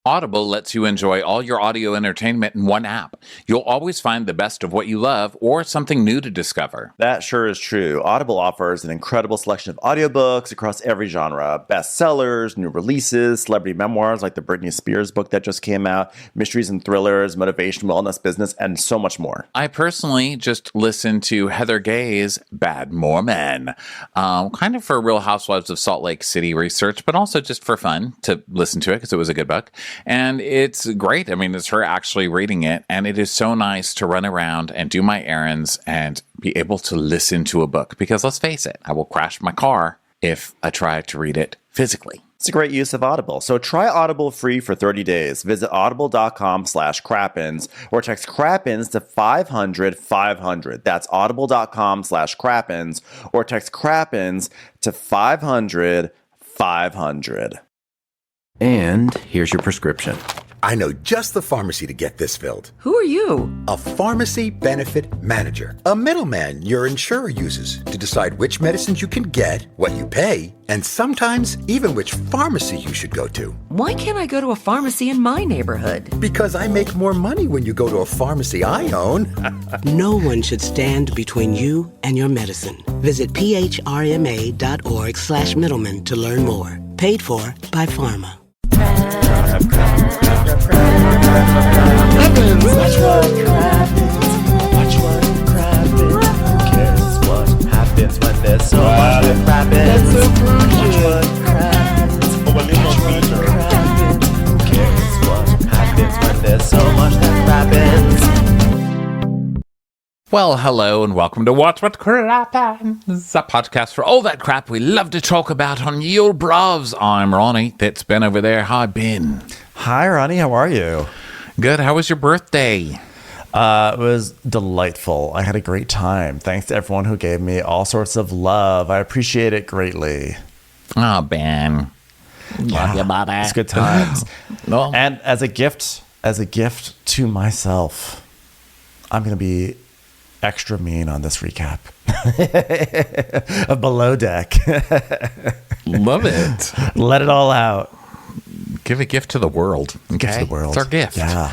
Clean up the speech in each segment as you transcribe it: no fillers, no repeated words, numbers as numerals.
Audible lets you enjoy all your audio entertainment in one app. You'll always find the best of what you love or something new to discover. That sure is true. Audible offers an incredible selection of audiobooks across every genre. Bestsellers, new releases, celebrity memoirs like the Britney Spears book that just came out, mysteries and thrillers, motivation, wellness, business, and so much more. I personally just listened to Heather Gay's Bad Mormon, kind of for Real Housewives of Salt Lake City research, but also just for fun to listen to it because it was a good book. And it's great. I mean, it's her actually reading it. And it is so nice to run around and do my errands and be able to listen to a book. Because let's face it, I will crash my car if I try to read it physically. It's a great use of Audible. So try Audible free for 30 days. Visit audible.com/Crappens or text Crappens to 500-500. That's audible.com/Crappens or text Crappens to 500-500. And here's your prescription. I know just the pharmacy to get this filled. Who are you? A pharmacy benefit manager. A middleman your insurer uses to decide which medicines you can get, what you pay, and sometimes even which pharmacy you should go to. Why can't I go to a pharmacy in my neighborhood? Because I make more money when you go to a pharmacy I own. No one should stand between you and your medicine. Visit phrma.org/middleman to learn more. Paid for by Pharma. Watch what crappens. Who cares what happens when there's so much that crappens? Watch what crappens. Who cares what happens when there's so much that crappens? Well, hello and welcome to Watch What Crappens, a podcast for all that crap we love to talk about on your brovs. I'm Ronnie. That's Ben over there. Hi, Ben. Hi, Ronnie. How are you? Good. How was your birthday? It was delightful. I had a great time. Thanks to everyone who gave me all sorts of love. I appreciate it greatly. Oh, Ben. Love you, buddy. It's good times. Well, And as a gift to myself, I'm going to be extra mean on this recap of Below Deck. love it. Let it all out. Give a gift to the world. Okay? Gift to the world. It's our gift. Yeah.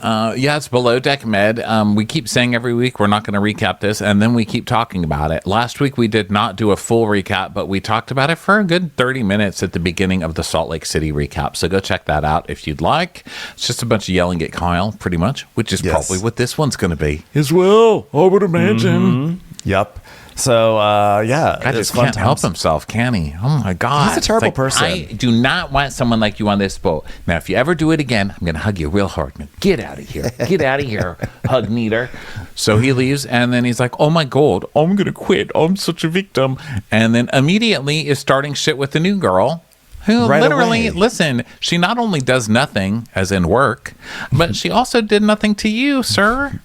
It's Below Deck Med. We keep saying every week we're not going to recap this, and then we keep talking about it. Last week we did not do a full recap, but we talked about it for a good 30 minutes at the beginning of the Salt Lake City recap. So go check that out if you'd like. It's just a bunch of yelling at Kyle, pretty much, which is probably what this one's going to be as well, I would imagine. Mm-hmm. Yep. So, God just can't help himself, can he? Oh, my God. He's a terrible person. I do not want someone like you on this boat. Now, if you ever do it again, I'm going to hug you real hard. Get out of here. Get out of here, hug neater. So he leaves, and then he's like, oh, my God, I'm going to quit. I'm such a victim. And then immediately is starting shit with the new girl. Who Right literally, away. listen, she not only does nothing, as in work, but she also did nothing to you, sir.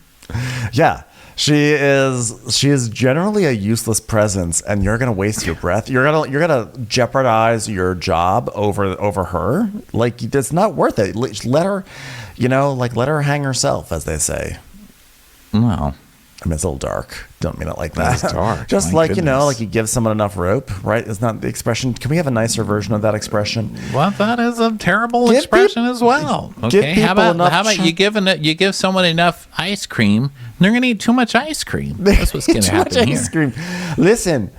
Yeah. She is generally a useless presence, and you're gonna waste your breath. You're gonna jeopardize your job over her. Like, it's not worth it. Let her, let her hang herself, as they say. Well, I mean, it's a little dark. Don't mean it like that. It's dark. Just My like, goodness. like you give someone enough rope, right? It's not the expression. Can we have a nicer version of that expression? Well, that is a terrible Give expression peop- as well. give Okay, people how enough about you give someone enough ice cream, they're gonna eat too much ice cream. That's what's gonna Too happen much here. ice cream. Listen,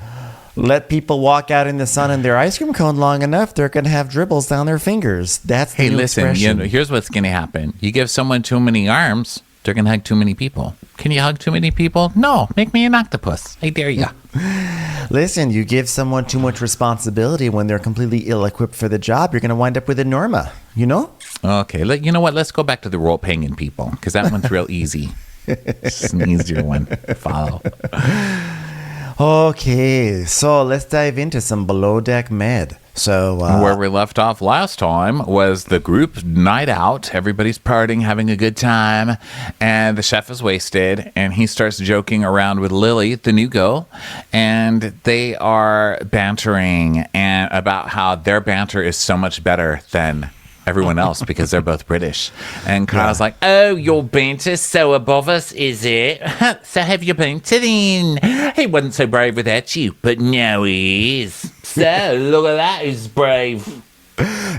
let people walk out in the sun in their ice cream cone long enough, they're gonna have dribbles down their fingers. That's the Hey, new listen, expression. here's what's gonna happen. You give someone too many arms, they're gonna hug too many people. Can you hug too many people? No, make me an octopus. I dare you. Listen, you give someone too much responsibility when they're completely ill-equipped for the job, you're gonna wind up with a Norma. You know? Okay, you know what? Let's go back to the role playing people because that one's real easy. It's an easier one to follow. Okay, so let's dive into some Below Deck Med. So where we left off last time was the group night out. Everybody's partying, having a good time, and the chef is wasted, and he starts joking around with Lily, the new girl, and they are bantering and about how their banter is so much better than everyone else because they're both British. And Kyle's like, oh, your banter's so above us, is it? So have you been to then? He wasn't so brave without you, but now he is. So look at that, he's brave.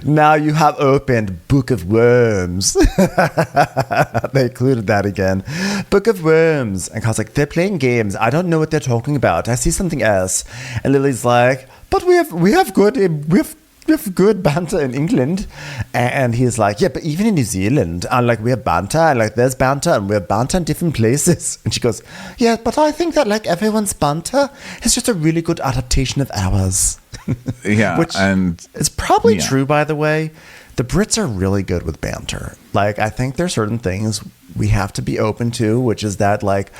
Now you have opened Book of Worms. They included that again. Book of Worms. And Kyle's like, they're playing games. I don't know what they're talking about. I see something else. And Lily's like, but we have good banter in England. And he's like, yeah, but even in New Zealand, and like we have banter, and like there's banter, and we have banter in different places. And she goes, yeah, but I think that like everyone's banter is just a really good adaptation of ours. Yeah, Which is probably true, by the way. The Brits are really good with banter. Like, I think there's certain things we have to be open to, which is that like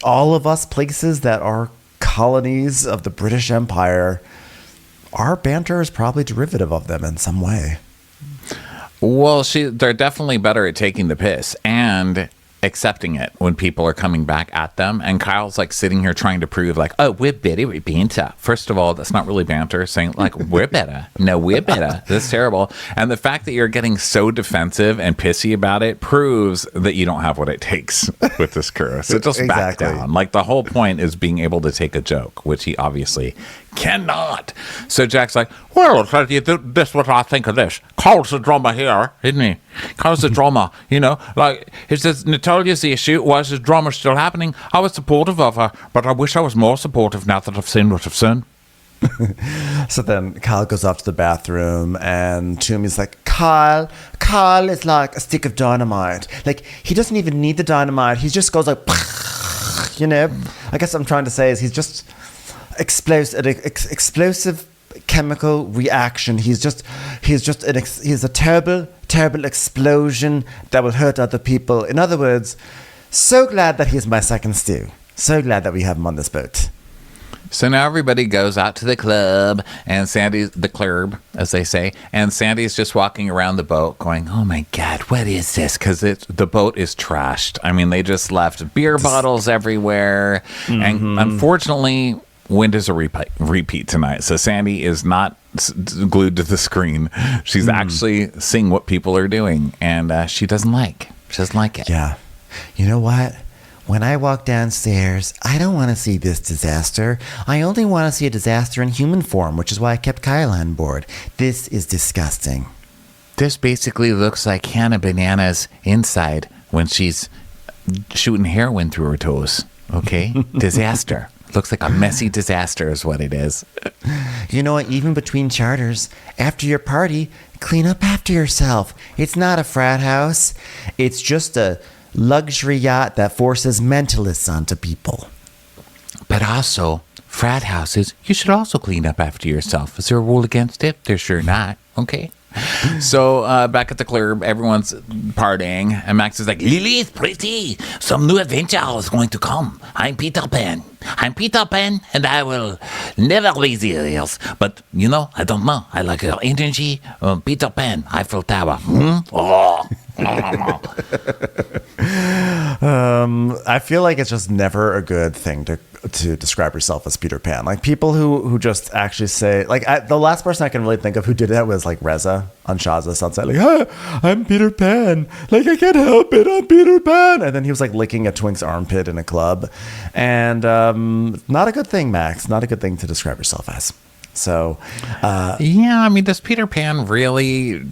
all of us places that are colonies of the British Empire, our banter is probably derivative of them in some way. Well, they're definitely better at taking the piss and accepting it when people are coming back at them. And Kyle's like sitting here trying to prove like, oh, we're better with banter. First of all, that's not really banter. Saying like, we're better. No, we're better. That's terrible. And the fact that you're getting so defensive and pissy about it proves that you don't have what it takes with this crew. So just back down. Like the whole point is being able to take a joke, which he obviously cannot. So Jack's like, well, this is what I think of this. Kyle's the drummer here, isn't he? Kyle's the drummer, you know, like if this Natalia's issue was his drummer still happening, I was supportive of her, but I wish I was more supportive now that I've seen what I've seen. So then Kyle goes off to the bathroom and Toomey's like, Kyle is like a stick of dynamite. Like, he doesn't even need the dynamite. He just goes like, you know, I guess what I'm trying to say is he's just explosive chemical reaction. He's a terrible explosion that will hurt other people. In other words, so glad that he's my second stew. So glad that we have him on this boat. So now everybody goes out to the club, and Sandy's the club, as they say, and Sandy's just walking around the boat going, oh my God, what is this? Because the boat is trashed. I mean, they just left beer bottles everywhere. Mm-hmm. And unfortunately, wind is a repeat tonight. So Sandy is not glued to the screen. She's actually seeing what people are doing, and she doesn't like it. Yeah. You know what? When I walk downstairs, I don't want to see this disaster. I only want to see a disaster in human form, which is why I kept Kyle on board. This is disgusting. This basically looks like Hannah Banana's inside when she's shooting heroin through her toes. Okay? Disaster. Looks like a messy disaster is what it is. You know what? Even between charters, after your party, clean up after yourself. It's not a frat house. It's just a luxury yacht that forces mentalists onto people. But also, frat houses, you should also clean up after yourself. Is there a rule against it? There's sure not. Okay. So back at the club, everyone's partying, and Max is like, Lily is pretty. Some new adventure is going to come. I'm Peter Pan, and I will never leave the hills. But, you know, I don't know. I like your energy. Peter Pan, Eiffel Tower. Oh. I feel like it's just never a good thing to describe yourself as Peter Pan. Like people who just actually say, like the last person I can really think of who did that was like Reza on Shazza Sunset. Like, I'm Peter Pan. Like I can't help it. I'm Peter Pan. And then he was like licking a twink's armpit in a club, and not a good thing, Max. Not a good thing to describe yourself as. So, yeah, I mean, does Peter Pan really?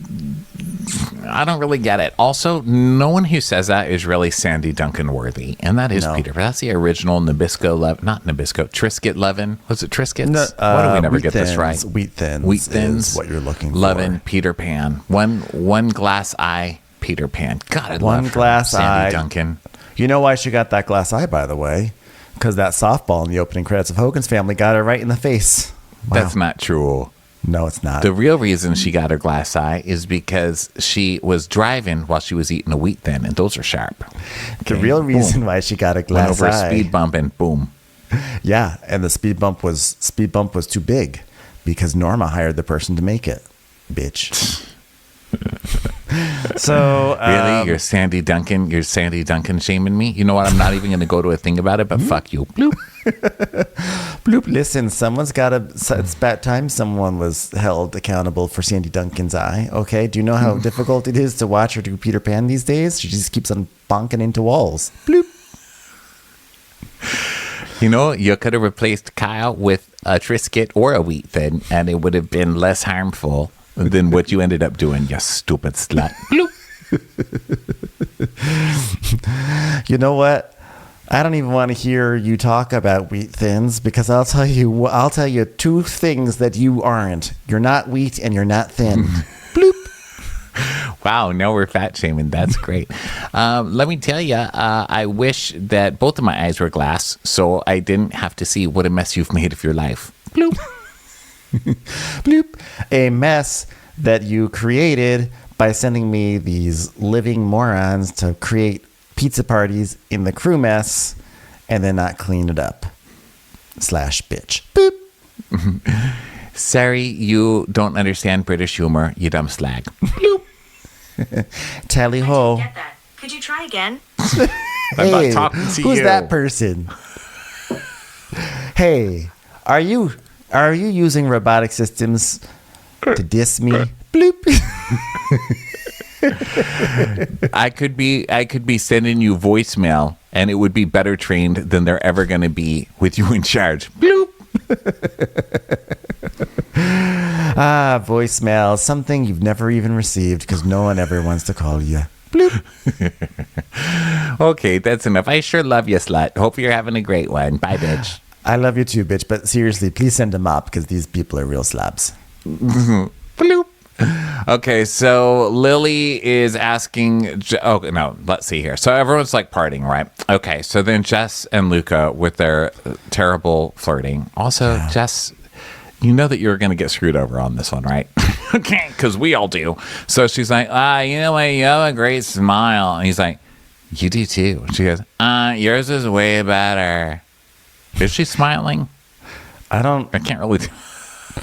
I don't really get it. Also, no one who says that is really Sandy Duncan worthy, and that is Peter. That's the original Nabisco Levin, not Nabisco, Triscuit Levin. Was it Triscuits? No, why do we never get this right? Wheat Thins. Wheat Thins. Is what you're looking for. Levin, Peter Pan. One glass eye, Peter Pan. God, I love one glass eye. Sandy Duncan. You know why she got that glass eye, by the way? Because that softball in the opening credits of Hogan's Family got her right in the face. Wow. That's not true. No, it's not. The real reason she got her glass eye is because she was driving while she was eating a wheat thin, and those are sharp. Okay? The real reason why she got a glass eye. Went over eye. a speed bump and boom. Yeah, and the speed bump was too big because Norma hired the person to make it. Bitch. So really, you're Sandy Duncan shaming me. You know what? I'm not even going to go to a thing about it, but fuck you. Bloop. Bloop. Listen, it's about time someone was held accountable for Sandy Duncan's eye. Okay, do you know how difficult it is to watch her do Peter Pan these days? She just keeps on bonking into walls. Bloop. You know, you could have replaced Kyle with a Triscuit or a wheat thin, and it would have been less harmful than what you ended up doing, you stupid slut. Bloop. You know what? I don't even want to hear you talk about wheat thins because I'll tell you two things that you aren't. You're not wheat and you're not thin. Bloop. Wow, now we're fat shaming. That's great. Let me tell you, I wish that both of my eyes were glass so I didn't have to see what a mess you've made of your life. Bloop. Bloop. A mess that you created by sending me these living morons to create pizza parties in the crew mess and then not clean it up. /bitch. Boop. Sorry, you don't understand British humor, you dumb slag. Bloop. Tally ho. Get that. Could you try again? I'm not talking to who's you. that person? Hey, are you using robotic systems to diss me? Bloop. I could be sending you voicemail and it would be better trained than they're ever going to be with you in charge. Bloop. Voicemail, something you've never even received because no one ever wants to call you. Bloop. Okay, that's enough. I sure love you, slut. Hope you're having a great one. Bye, bitch. I love you too, bitch, but seriously, please send them up because these people are real slabs. Bloop. Okay, so Lily is asking. Oh no, let's see here. So everyone's like partying, right? Okay, so then Jess and Luka with their terrible flirting. Also, yeah. Jess, you know that you're going to get screwed over on this one, right? Okay, because we all do. So she's like, you know what? You have a great smile, and he's like, you do too. She goes, yours is way better. Is she smiling? I can't really.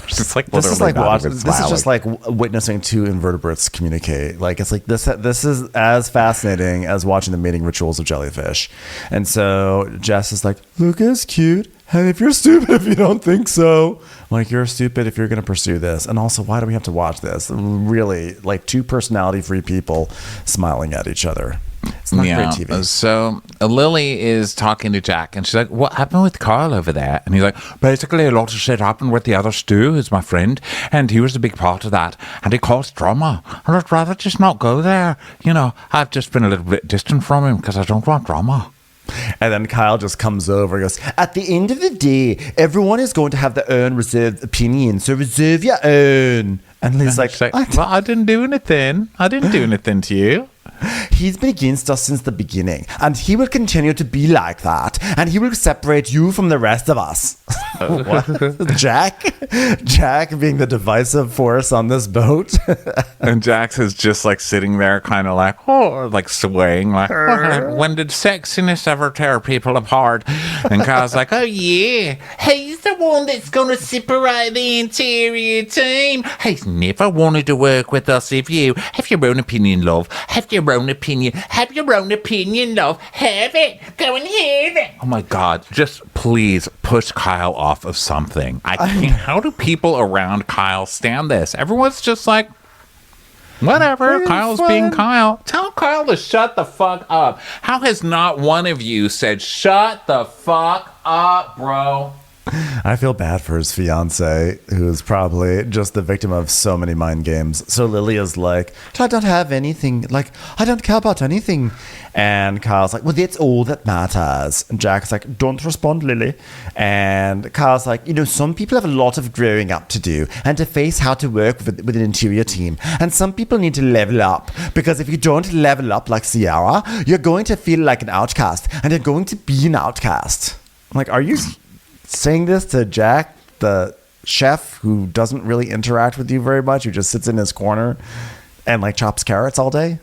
Just like this is like watching. This is just like witnessing two invertebrates communicate. Like it's like this. This is as fascinating as watching the mating rituals of jellyfish. And so Jess is like, Luka's cute, and if you're stupid if you don't think so, like you're stupid if you're going to pursue this. And also, why do we have to watch this? Really, like two personality-free people smiling at each other. It's not great TV. So Lily is talking to Jack, and she's like, what happened with Carl over there? And he's like, basically a lot of shit happened with the other Stu, who's my friend, and he was a big part of that, and he caused drama, and I'd rather just not go there. You know, I've just been a little bit distant from him because I don't want drama. And then Kyle just comes over and goes, at the end of the day, everyone is going to have their own reserved opinion, so reserve your own. And Lily's like, well, I didn't do anything. I didn't do anything to you. He's been against us since the beginning, and he will continue to be like that, and he will separate you from the rest of us. Jack being the divisive force on this boat. And Jax is just like sitting there kind of like, oh, like swaying, like, when did sexiness ever tear people apart? And Kyle's like, oh yeah, he's the one that's going to separate the interior team. He's never wanted to work with us. If you have your own opinion, love, have your own opinion, have your own opinion, love, have it, go and have it. Oh my God, just please push Kyle off of something. I can't. How do people around Kyle stand this? Everyone's just like, whatever, Kyle's being Kyle. Tell Kyle to shut the fuck up. How has not one of you said, shut the fuck up, bro? I feel bad for his fiance, who is probably just the victim of so many mind games. So Lily is like, I don't have anything. Like, I don't care about anything. And Kyle's like, well, that's all that matters. And Jack's like, don't respond, Lily. And Kyle's like, you know, some people have a lot of growing up to do and to face how to work with an interior team. And some people need to level up, because if you don't level up like Sierra, you're going to feel like an outcast, and you're going to be an outcast. I'm like, are you saying this to Jack, the chef who doesn't really interact with you very much, who just sits in his corner and like chops carrots all day?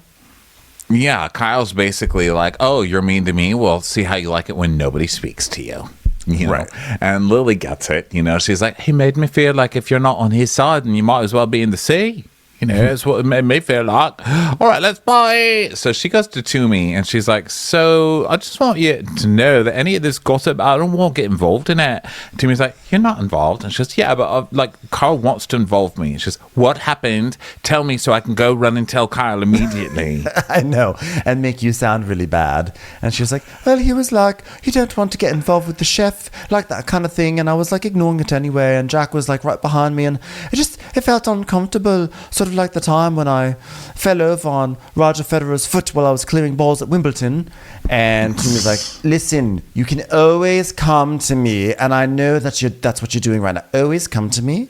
Yeah, Kyle's basically like, oh, you're mean to me? Well, see how you like it when nobody speaks to you. You know? Right. And Lily gets it. You know, she's like, he made me feel like if you're not on his side, then you might as well be in the sea. It's what it made me feel like. All right, let's buy. So she goes to Toomey and she's like, so I just want you to know that any of this gossip, I don't want to get involved in it. And Toomey's like, you're not involved. And she goes, yeah, but Kyle wants to involve me. And she goes, what happened? Tell me so I can go run and tell Kyle immediately. I know, and make you sound really bad. And she was like, well, he was like, you don't want to get involved with the chef, like that kind of thing. And I was like ignoring it anyway. And Jack was like right behind me, and it felt uncomfortable, sort of like the time when I fell over on Roger Federer's foot while I was clearing balls at Wimbledon. And Toomey's like, listen, you can always come to me, and I know that's what you're doing right now. Always come to me,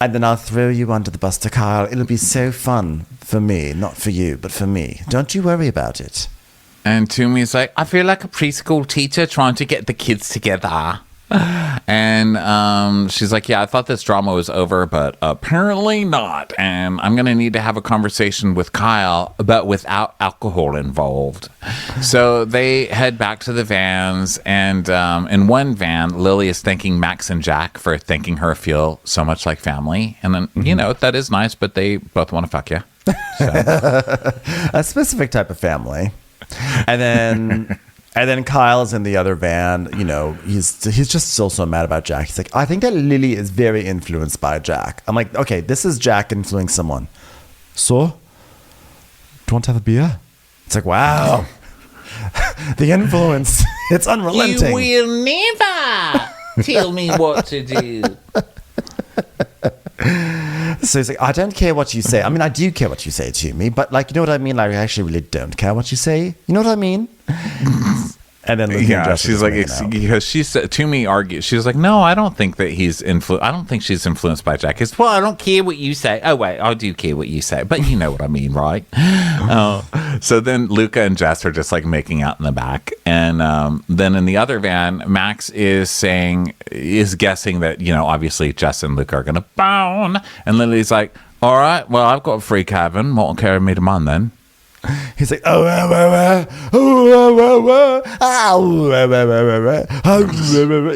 and then I'll throw you under the bus to Kyle. It'll be so fun for me, not for you, but for me. Don't you worry about it. And Toomey's like, I feel like a preschool teacher trying to get the kids together. And she's like, yeah, I thought this drama was over, but apparently not. And I'm going to need to have a conversation with Kyle, but without alcohol involved. So they head back to the vans. And in one van, Lily is thanking Max and Jack for thinking her feel so much like family. And then, that is nice, but they both want to fuck you. So. A specific type of family. And then Kyle is in the other van. He's just still so mad about Jack. He's like, I think that Lily is very influenced by Jack. I'm like, okay, this is Jack influencing someone. So, do you want to have a beer? It's like, wow. The influence. It's unrelenting. You will never tell me what to do. So he's like, I don't care what you say. I mean, I do care what you say to me, but you know what I mean? I actually really don't care what you say. You know what I mean? And then she's like, because she said to me, she's like, no, I don't think that he's I don't think she's influenced by Jack. It's, well, I don't care what you say. Oh wait, I do care what you say, but you know what I mean, right? So then Luka and Jess are just making out in the back, and then in the other van, Max is guessing that obviously Jess and Luka are gonna bone, and Lily's like, all right, well, I've got a free cabin. Won't carry me to mine then. He's like,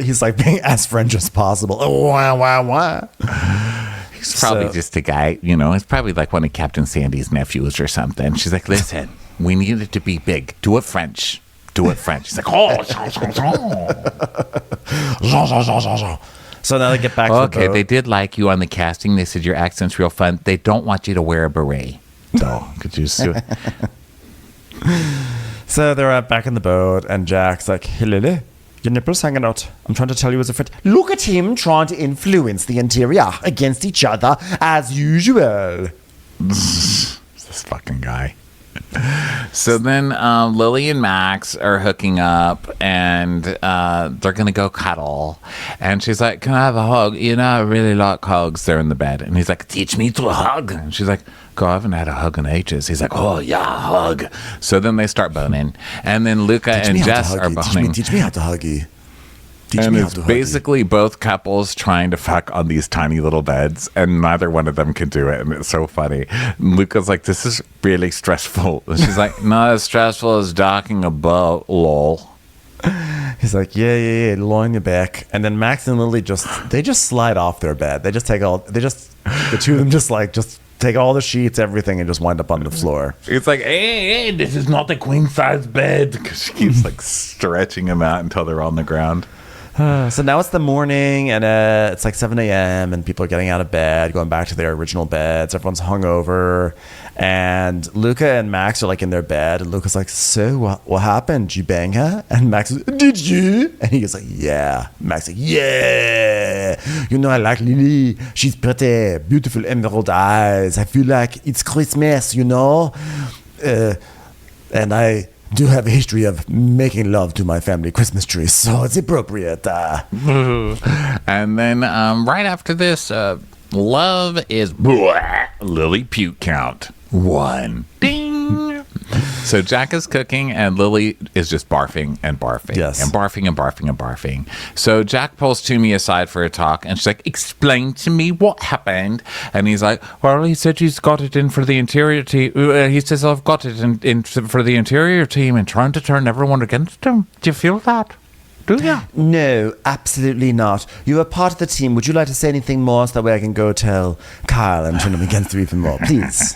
he's like being as French as possible. He's probably just a guy, it's probably like one of Captain Sandy's nephews or something. She's like, listen, we need it to be big. Do it French. He's like, So now they get back to the boat. They did like you on the casting. They said your accent's real fun. They don't want you to wear a beret. So could you see it? So they're back in the boat, and Jack's like, hey Lily, your nipples hanging out. I'm trying to tell you as a friend. Look at him trying to influence the interior against each other as usual. This fucking guy. So then Lily and Max are hooking up, and they're going to go cuddle. And she's like, can I have a hug? I really like hugs. They're in the bed. And he's like, teach me to hug. And she's like, God, I haven't had a hug in ages. He's like, oh, yeah, hug. So then they start boning. And then Luka and Jess are boning. Teach me how to hug you. And it's basically both couples trying to fuck on these tiny little beds, and neither one of them can do it, and it's so funny. And Luca's like, this is really stressful. And she's like, not as stressful as docking a boat, lol. He's like, yeah, lie on your back. And then Max and Lily just slide off their bed. The two of them just take all the sheets, everything, and just wind up on the floor. It's like, hey, this is not the queen size bed, because she keeps stretching them out until they're on the ground. So now it's the morning, and it's 7 a.m. and people are getting out of bed, going back to their original beds. Everyone's hungover, and Luka and Max are in their bed, and Luka's like, so what happened? Did you bang her? And Max is, did you? And he goes like, yeah. Max like, yeah. I like Lily. She's pretty, beautiful emerald eyes. I feel like it's Christmas, and I do have a history of making love to my family Christmas tree, so it's appropriate. And then right after this, love is Lily puke count 1. Ding. So Jack is cooking, and Lily is just barfing and barfing. Yes. And barfing and barfing and barfing. So Jack pulls Toomey aside for a talk, and she's like, explain to me what happened. And he's like, well, he said he's got it in for the interior team. He says, I've got it in for the interior team and trying to turn everyone against him. Do you feel that? Do you? No, absolutely not. You are part of the team. Would you like to say anything more so that way I can go tell Kyle and turn him against you even more, please?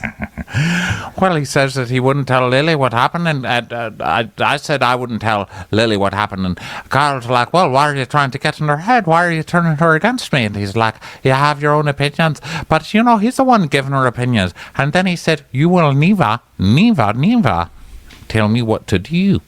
Well, he says that he wouldn't tell Lily what happened, and I said I wouldn't tell Lily what happened, and Carl's like, well, why are you trying to get in her head? Why are you turning her against me? And he's like, you have your own opinions. But, he's the one giving her opinions. And then he said, you will never tell me what to do.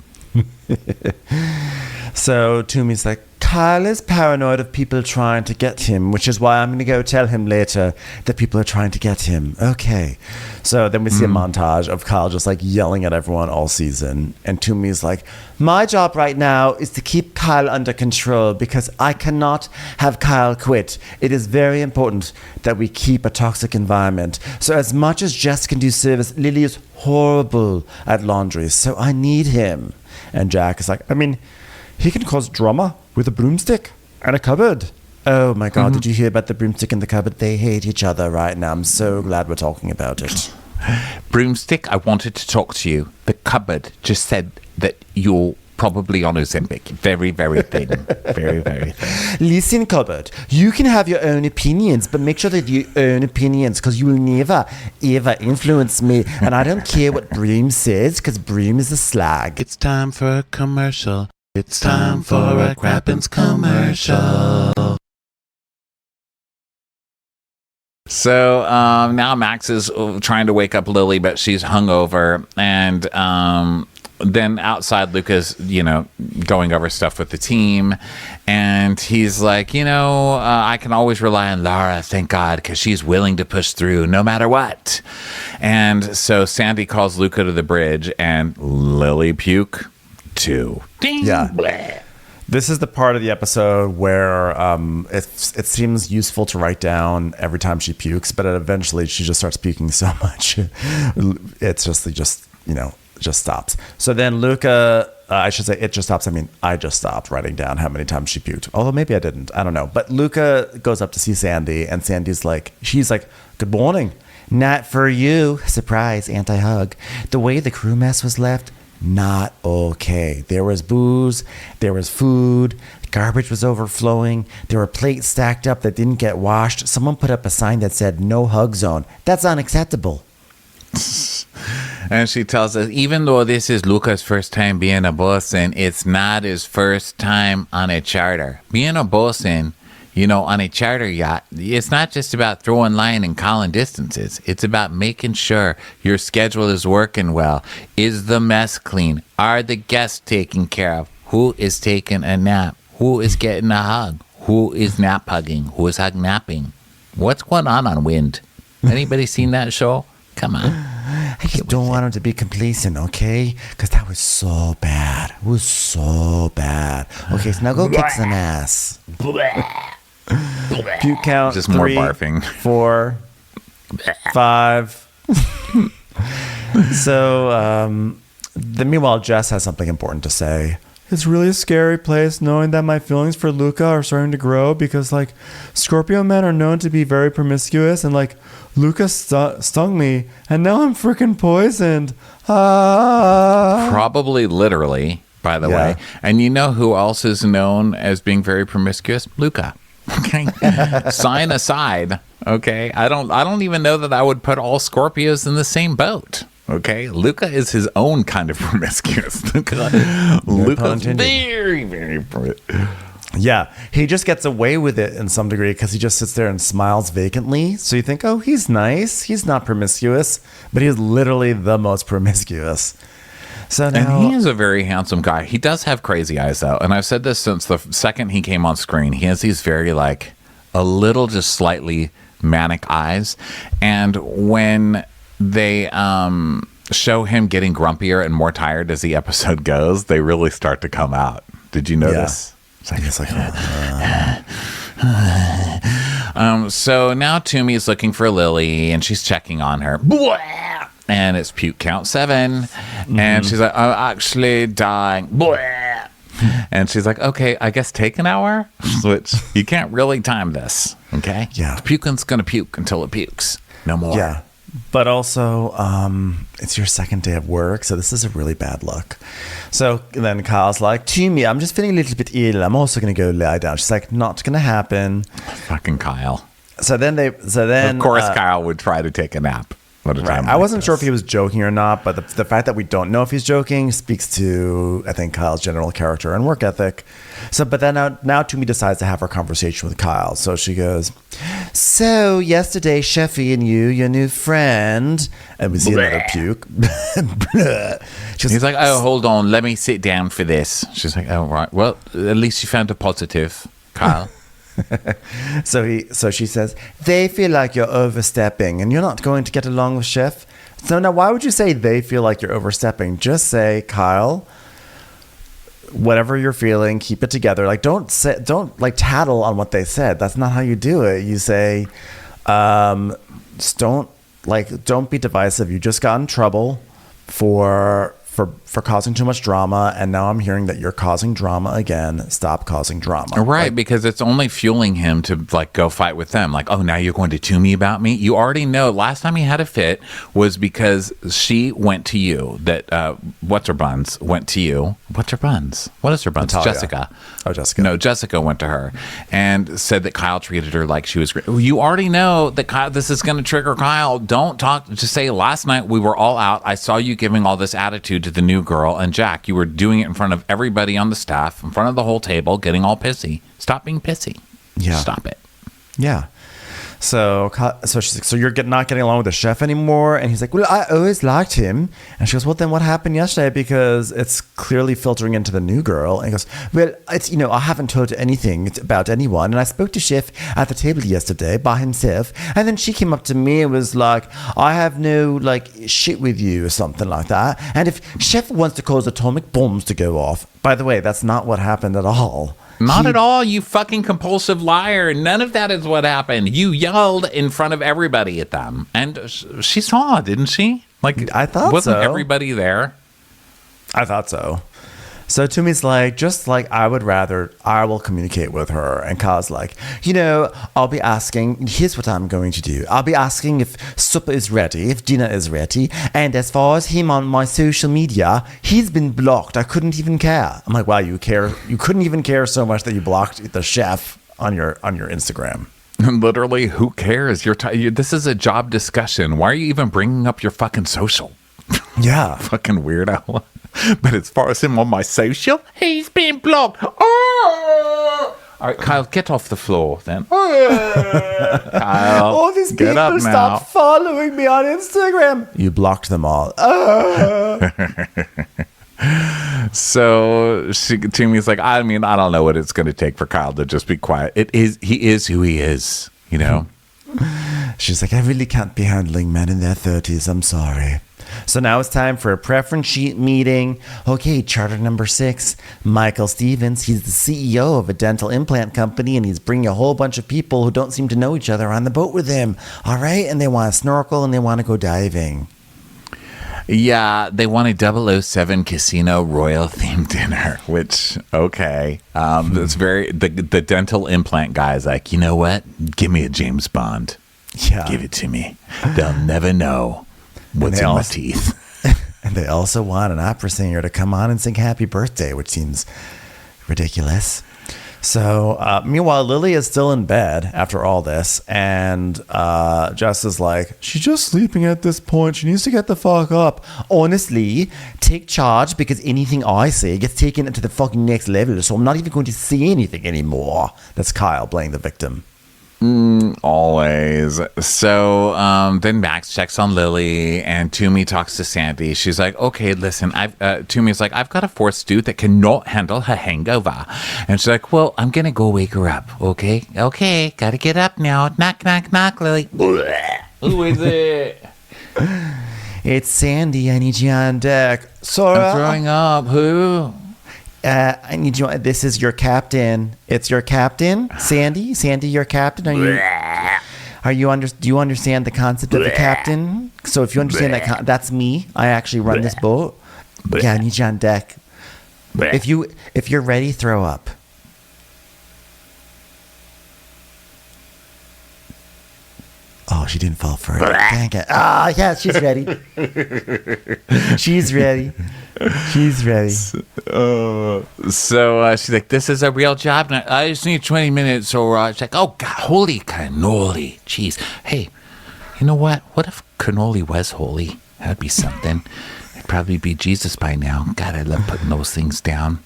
So Toomey's like, Kyle is paranoid of people trying to get him, which is why I'm going to go tell him later that people are trying to get him. Okay. So then we see a montage of Kyle just like yelling at everyone all season. And Toomey's like, my job right now is to keep Kyle under control because I cannot have Kyle quit. It is very important that we keep a toxic environment. So as much as Jess can do service, Lily is horrible at laundry. So I need him. And Jack is like, he can cause drama with a broomstick and a cupboard. Oh my God, did you hear about the broomstick and the cupboard? They hate each other right now. I'm so glad we're talking about it. Broomstick, I wanted to talk to you. The cupboard just said that you're probably on Ozempic. Very, very thin. Very, very thin. Listen, cupboard, you can have your own opinions, but make sure that your own opinions, because you will never, ever influence me. And I don't care what Broom says, because Broom is a slag. It's time for a commercial. It's time for a Crappens commercial. So now Max is trying to wake up Lily, but she's hungover. And then outside, Luka's, going over stuff with the team. And he's like, I can always rely on Lara, thank God, because she's willing to push through no matter what. And so Sandy calls Luka to the bridge, and Lily puke too. Ding, Yeah. bleh. This is the part of the episode where it seems useful to write down every time she pukes, but eventually she just starts puking so much. It's just stops. So then Luka, I should say it just stops. I just stopped writing down how many times she puked. Although maybe I didn't. I don't know. But Luka goes up to see Sandy, and Sandy's like, good morning. Not for you. Surprise, anti-hug. The way the crew mess was left, not okay. There was booze, there was food, garbage was overflowing, there were plates stacked up that didn't get washed. Someone put up a sign that said no hug zone. That's unacceptable. And she tells us, even though this is Luka's first time being a bosun, it's not his first time on a charter. Being a bosun, on a charter yacht, it's not just about throwing line and calling distances. It's about making sure your schedule is working well. Is the mess clean? Are the guests taken care of? Who is taking a nap? Who is getting a hug? Who is nap hugging? Who is hug napping? What's going on Wind? Anybody seen that show? Come on. I just don't want him to be complacent, okay? Because that was so bad. It was so bad. Okay, so now go kick some ass. Puke count. Just 3, more barfing. 4, 5. So, meanwhile, Jess has something important to say. It's really a scary place knowing that my feelings for Luka are starting to grow because, Scorpio men are known to be very promiscuous and, Luka stung me and now I'm freaking poisoned. Probably literally, by the way. And you know who else is known as being very promiscuous? Luka. Okay. Sign aside. Okay. I don't even know that I would put all Scorpios in the same boat. Okay. Luka is his own kind of promiscuous. Luka's very, very Yeah, he just gets away with it in some degree because he just sits there and smiles vacantly. So you think, oh, he's nice. He's not promiscuous, but he's literally the most promiscuous. So now, and he is a very handsome guy. He does have crazy eyes, though. And I've said this since the second he came on screen. He has these very, a little just slightly manic eyes. And when they show him getting grumpier and more tired as the episode goes, they really start to come out. Did you notice? So now Toomey's looking for Lily, and she's checking on her. And it's puke count 7. And she's like, I'm actually dying. And she's like, okay, I guess take an hour, which you can't really time this. Okay. Yeah. The puking's going to puke until it pukes. No more. Yeah. But also, it's your second day of work, so this is a really bad look. So then Kyle's like, Toomey, I'm just feeling a little bit ill. I'm also going to go lie down. She's like, not going to happen. Fucking Kyle. So then, Of course, Kyle would try to take a nap. Right. I wasn't sure if he was joking or not, but the fact that we don't know if he's joking speaks to, I think, Kyle's general character and work ethic. So, but then now Toomey decides to have her conversation with Kyle. So she goes, so yesterday, Sheffy and you, your new friend, and we see another puke. He's like, oh, hold on, let me sit down for this. She's like, oh, right. Well, at least you found a positive, Kyle. So she says, they feel like you're overstepping and you're not going to get along with Chef. So now why would you say they feel like you're overstepping? Just say, Kyle, whatever you're feeling, keep it together. Like don't tattle on what they said. That's not how you do it. You say, just don't be divisive. You just got in trouble for causing too much drama, and now I'm hearing that you're causing drama again. Stop causing drama. Right, because it's only fueling him to go fight with them. Like, oh, now you're going to Toomey about me? You already know last time he had a fit was because she went to you. That what's her buns went to you. What's her buns? What is her buns? Natalia. Jessica. Oh, Jessica. No, Jessica went to her and said that Kyle treated her like she was great. You already know that Kyle, this is going to trigger Kyle. Don't talk. Just say last night we were all out. I saw you giving all this attitude to the new girl and Jack. You were doing it in front of everybody on the staff, in front of the whole table, getting all pissy. Stop being pissy. Yeah. Stop it. Yeah. So she's like, so you're not getting along with the chef anymore? And he's like, well, I always liked him. And she goes, well, then what happened yesterday? Because it's clearly filtering into the new girl. And he goes, well, it's, I haven't told anything about anyone. And I spoke to Chef at the table yesterday by himself. And then she came up to me and was like, I have no shit with you or something like that. And if Chef wants to cause atomic bombs to go off, by the way, that's not what happened at all. Not at all, you fucking compulsive liar. None of that is what happened. You yelled in front of everybody at them. And she saw, didn't she? I thought wasn't so. Everybody there? I thought so. So Toomey's like, I will communicate with her. And Kyle's like, I'll be asking, here's what I'm going to do. I'll be asking if supper is ready, if dinner is ready. And as far as him on my social media, he's been blocked. I couldn't even care. I'm like, wow, you care. You couldn't even care so much that you blocked the chef on your Instagram. Literally, who cares? This is a job discussion. Why are you even bringing up your fucking social? Yeah. Fucking weirdo. But as far as him on my social, he's been blocked. Oh! All right, Kyle, get off the floor then. Kyle, all these get up people now. stop following me on Instagram. You blocked them all. So Toomey's like, I don't know what it's going to take for Kyle to just be quiet. He is who he is, She's like, I really can't be handling men in their 30s. I'm sorry. So now it's time for a preference sheet meeting. Okay, charter number 6, Michael Stevens. He's the CEO of a dental implant company, and he's bringing a whole bunch of people who don't seem to know each other on the boat with him. All right, and they want to snorkel and they want to go diving. Yeah, they want a 007 Casino Royal themed dinner, which, okay. It's the dental implant guy's like, you know what? Give me a James Bond. Yeah. Give it to me. They'll never know what's in my teeth. And they also want an opera singer to come on and sing Happy Birthday, which seems ridiculous. So, meanwhile, Lily is still in bed after all this, and Jess is like, she's just sleeping at this point. She needs to get the fuck up. Honestly, take charge, because anything I say gets taken to the fucking next level, so I'm not even going to say anything anymore. That's Kyle playing the victim. Always. So then Max checks on Lily, and Toomey talks to Sandy. She's like, okay, listen, Toomey's like, I've got a fourth stew that cannot handle her hangover. And she's like, well, I'm going to go wake her up, okay? Okay, got to get up now. Knock, knock, knock, Lily. Who is it? It's Sandy. I need you on deck. Sorry. I'm throwing up. Who? I need you. This is your captain. It's your captain, Sandy. Sandy, your captain. Do you understand the concept of the captain? So if you understand that, that's me. I actually run this boat. Yeah, I need you on deck. If you're ready, throw up. Oh, she didn't fall for it. Dang it. Ah, yeah, she's ready. She's ready. She's ready. So she's like, this is a real job. And I just need 20 minutes. So she's like, oh, God, holy cannoli. Jeez. Hey, you know what? What if cannoli was holy? That'd be something. It'd probably be Jesus by now. God, I love putting those things down.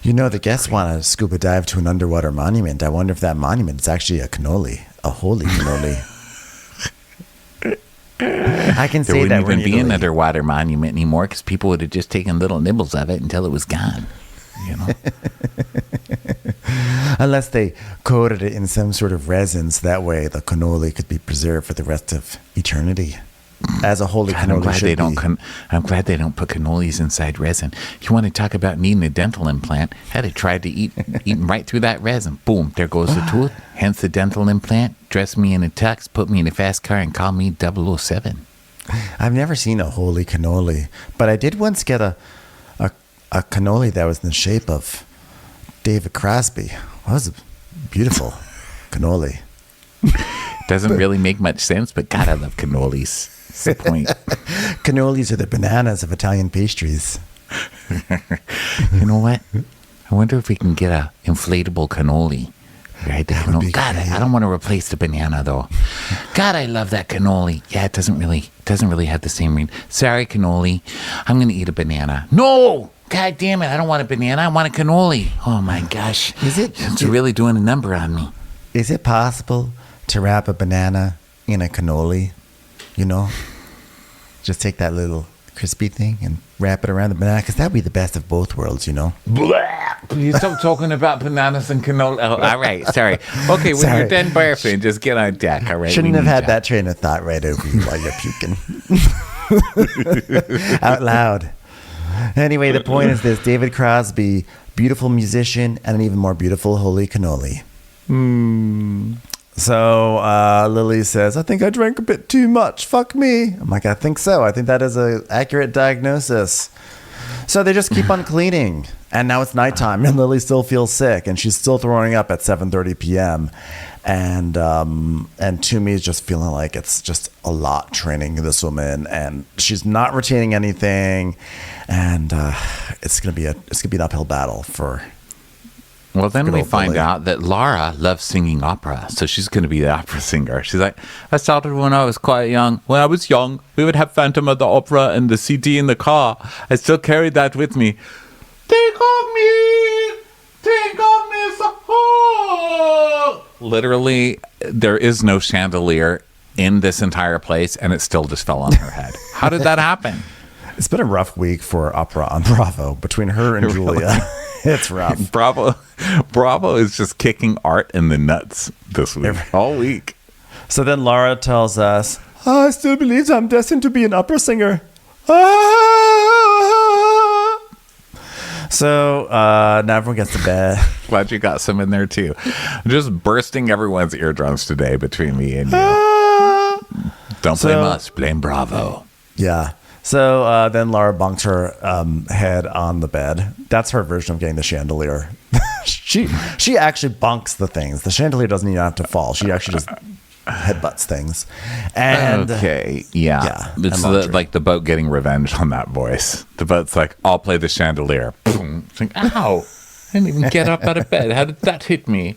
You know, the guests want to scuba dive to an underwater monument. I wonder if that monument is actually a cannoli. A holy cannoli. I can There say wouldn't that we're even in be an Italy. underwater monument anymore because people would have just taken little nibbles of it until it was gone. You know? Unless they coated it in some sort of resin, so that way the cannoli could be preserved for the rest of eternity. As a holy God, I'm cannoli glad should they don't. be. I'm glad they don't put cannolis inside resin. You want to talk about needing a dental implant? Had it tried to eating right through that resin. Boom, there goes the tooth. Hence the dental implant. Dress me in a tux, put me in a fast car, and call me 007. I've never seen a holy cannoli, but I did once get a cannoli that was in the shape of David Crosby. That was a beautiful cannoli. Doesn't really make much sense, but God, I love cannolis. That's the point. Cannolis are the bananas of Italian pastries. You know what? I wonder if we can get a inflatable cannoli. Right, the That would cannoli. be God, great. I don't want to replace the banana though. God, I love that cannoli. Yeah, it doesn't really have the same ring. Sorry, cannoli. I'm gonna eat a banana. No, God damn it! I don't want a banana. I want a cannoli. Oh my gosh, It's really doing a number on me. Is it possible to wrap a banana in a cannoli? You know, just take that little crispy thing and wrap it around the banana, because that'd be the best of both worlds, you know. Please stop talking about bananas and cannoli. Oh, all right, sorry. Okay, when Sorry. you're done barfing, just get on deck. All right. Shouldn't We have need had ya. that train of thought right over you while you're puking. Out loud. Anyway, the point is this: David Crosby, beautiful musician, and an even more beautiful holy cannoli. So Lily says, I think I drank a bit too much. Fuck me. I'm like, I think so. I think that is an accurate diagnosis. So they just keep on cleaning. And now it's nighttime, and Lily still feels sick, and she's still throwing up at 7:30 p.m. And Toomey is just feeling like it's just a lot training this woman, and she's not retaining anything, and it's gonna be an uphill battle for. Well, then Good we old find Lily. out that Laura loves singing opera, so she's going to be the opera singer. She's like, I started when I was quite young. When I was young, we would have Phantom of the Opera and the CD in the car. I still carried that with me. Think of me so hard. Literally, there is no chandelier in this entire place, and it still just fell on her head. How did that happen? It's been a rough week for opera on Bravo between her and Julia. It's rough. Bravo is just kicking Art in the nuts this week, all week. So then Laura tells us, I still believe I'm destined to be an opera singer. Ah! So now everyone gets to bed. Glad you got some in there too. Just bursting everyone's eardrums today between me and you. Don't blame us, blame Bravo. Yeah. So then Laura bunks her head on the bed. That's her version of getting the chandelier. she actually bunks the things. The chandelier doesn't even have to fall. She actually just headbutts things. And Okay, yeah. It's and laundry. like the boat getting revenge on that voice. The boat's like, I'll play the chandelier. Boom. It's like, ow. I didn't even get up out of bed. How did that hit me?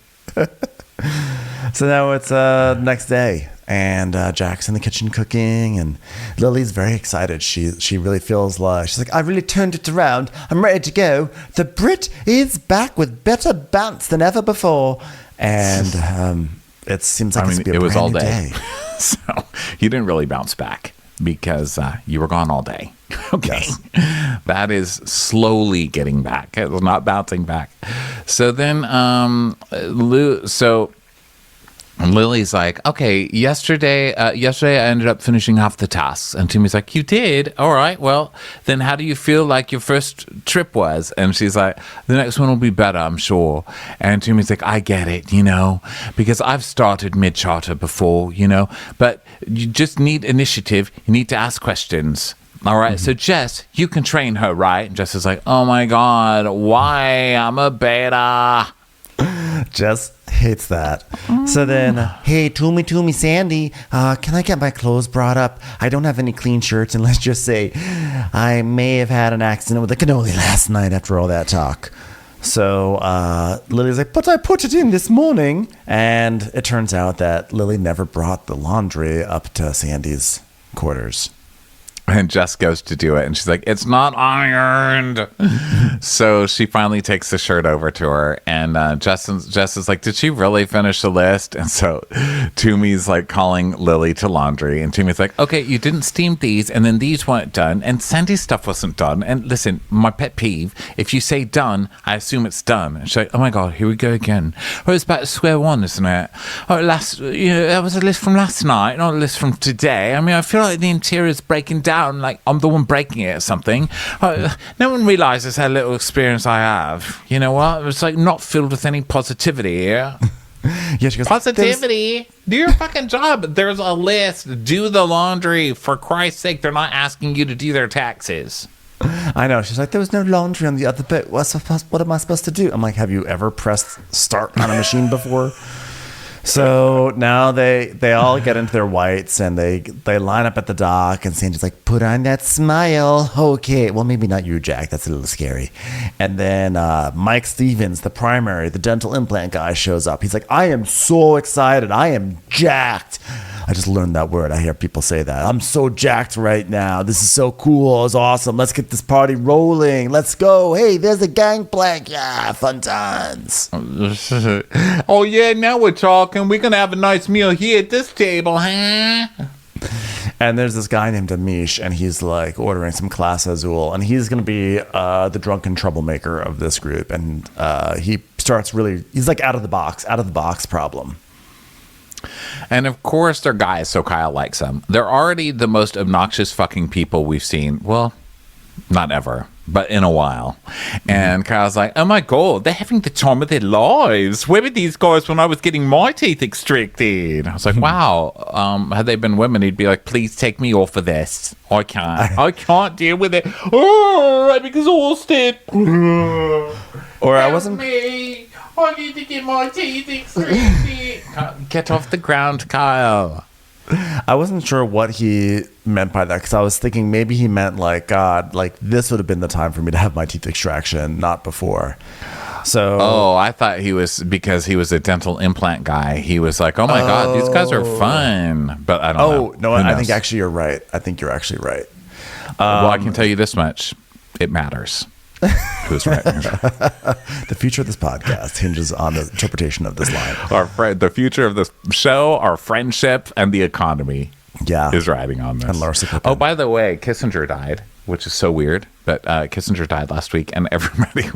So now it's next day, and Jack's in the kitchen cooking, and Lily's very excited. She really feels like, she's like, I really turned it around. I'm ready to go. The Brit is back with better bounce than ever before. And it seems like it's gonna be a it was brand all new day. So you didn't really bounce back because you were gone all day. Okay. Yes. That is slowly getting back. It was not bouncing back. So then Lily's like, okay, yesterday I ended up finishing off the tasks. And Timmy's like, you did? All right. Well, then how do you feel like your first trip was? And she's like, the next one will be better, I'm sure. And Timmy's like, I get it, because I've started mid-charter before, but you just need initiative. You need to ask questions. All right, so Jess, you can train her, right? And Jess is like, oh my God, why? I'm a beta. Jess hates that. So then, hey, Toomey, Sandy, can I get my clothes brought up? I don't have any clean shirts, and let's just say I may have had an accident with the cannoli last night after all that talk. So Lily's like, but I put it in this morning. And it turns out that Lily never brought the laundry up to Sandy's quarters. And Jess goes to do it, and she's like, it's not ironed. So she finally takes the shirt over to her, and Jess is like, did she really finish the list? And so Toomey's like calling Lily to laundry, and Toomey's like, okay, you didn't steam these, and then these weren't done, and Sandy's stuff wasn't done. And listen, my pet peeve, if you say done, I assume it's done. And she's like, oh my God, here we go again. Oh, it's back to square one, isn't it? Oh, that was a list from last night, not a list from today. I mean, I feel like the interior's breaking down. Like I'm the one breaking it or something. No one realizes how little experience I have. You know what? It's like not filled with any positivity here. Yeah, she goes, Positivity. Do your fucking job. There's a list. Do the laundry. For Christ's sake, they're not asking you to do their taxes. I know. She's like, there was no laundry on the other bit. What am I supposed to do? I'm like, have you ever pressed start on a machine before? So now they all get into their whites and they line up at the dock, and Sandy's like, put on that smile. Okay. Well, maybe not you, Jack. That's a little scary. And then Mike Stevens, the dental implant guy, shows up. He's like, I am so excited. I am jacked. I just learned that word. I hear people say that. I'm so jacked right now. This is so cool. It's awesome. Let's get this party rolling. Let's go. Hey, there's a gangplank. Yeah, fun times. Oh, yeah, now we're talking. We're going to have a nice meal here at this table, huh? And there's this guy named Amish, and he's like ordering some Class Azul, and he's going to be the drunken troublemaker of this group. And he's like out of the box problem. And of course they're guys, so Kyle likes them. They're already the most obnoxious fucking people we've seen. Well, not ever, but in a while. And Kyle's like, oh my God, they're having the time of their lives. Where were these guys when I was getting my teeth extracted? I was like, wow. Had they been women, he'd be like, please take me off of this. I can't deal with it. Oh, I'm exhausted. Or I wasn't... Me. I need to get my teeth extracted. Get off the ground, Kyle. I wasn't sure what he meant by that, because I was thinking maybe he meant like, God, like this would have been the time for me to have my teeth extraction, not before. So I thought he was, because he was a dental implant guy, he was like, oh my God, these guys are fun. But I don't know. No, I think actually you're right. I think you're actually right. Well, I can tell you this much. It matters. Who's right? The future of this podcast hinges on the interpretation of this line. The future of this show, our friendship, and the economy is riding on this. And Larsa Pippen. Oh, by the way, Kissinger died, which is so weird. But Kissinger died last week, and everybody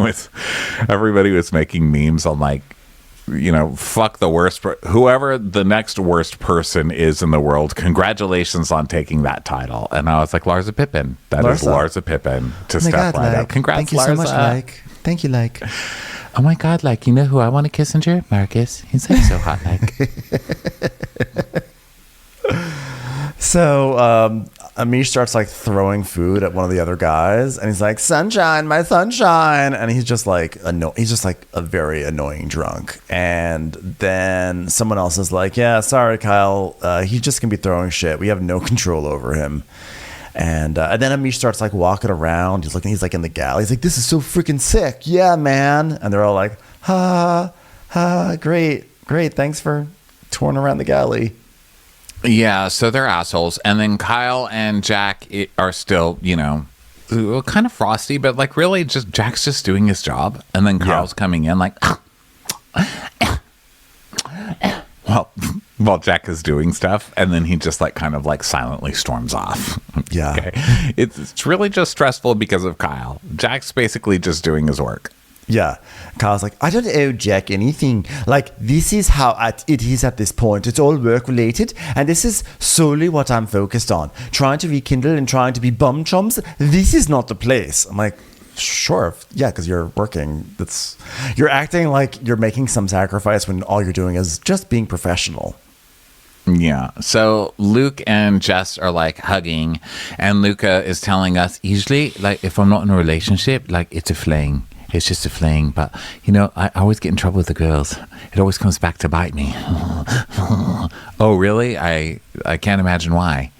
was making memes on like, you know, fuck the worst, whoever the next worst person is in the world, congratulations on taking that title. And I was like, Larsa Pippen. That is Larsa Pippen to step right up. Congrats, thank you Larsa. so much, like. Thank you, like. Oh my God, like, you know who I want to Kissinger? Marcus. He's like so hot, like. So Amish starts like throwing food at one of the other guys, and he's like, sunshine, my sunshine. And he's just like a very annoying drunk. And then someone else is like, yeah, sorry, Kyle, he's just gonna be throwing shit. We have no control over him. And then Amish starts like walking around. He's like in the galley. He's like, this is so freaking sick. Yeah, man. And they're all like, ha, great. Thanks for touring around the galley. Yeah, so they're assholes. And then Kyle and Jack are still, you know, kind of frosty, but like really just Jack's just doing his job. And then Carl's coming in like, well, Jack is doing stuff. And then he just like kind of like silently storms off. Yeah. Okay. It's really just stressful because of Kyle. Jack's basically just doing his work. Yeah. Kyle's like, I don't owe Jack anything. Like, this is how it is at this point. It's all work related. And this is solely what I'm focused on. Trying to rekindle and trying to be bum chums. This is not the place. I'm like, sure. Yeah, because you're working. You're acting like you're making some sacrifice when all you're doing is just being professional. Yeah. So Luke and Jess are like hugging, and Luka is telling us, usually, like, if I'm not in a relationship, like, it's a fling. It's just a fling. But, you know, I always get in trouble with the girls. It always comes back to bite me. Oh, really? I can't imagine why.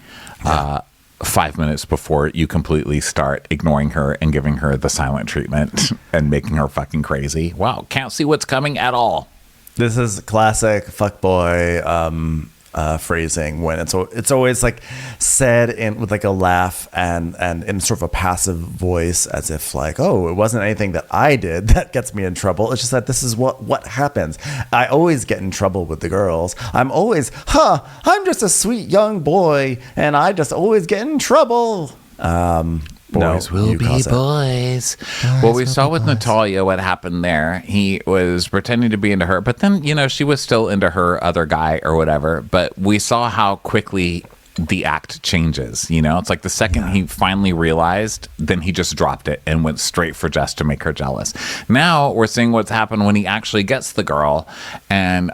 5 minutes before you completely start ignoring her and giving her the silent treatment and making her fucking crazy. Wow, can't see what's coming at all. This is classic fuckboy phrasing when it's always like said in with like a laugh and in sort of a passive voice, as if like, oh, it wasn't anything that I did that gets me in trouble. It's just that this is what happens. I always get in trouble with the girls. I'm always, I'm just a sweet young boy and I just always get in trouble. Boys will be boys. Well, we saw with Natalia what happened there. He was pretending to be into her, but then, you know, she was still into her other guy or whatever. But we saw how quickly the act changes. You know, it's like the second he finally realized, then he just dropped it and went straight for Jess to make her jealous. Now we're seeing what's happened when he actually gets the girl and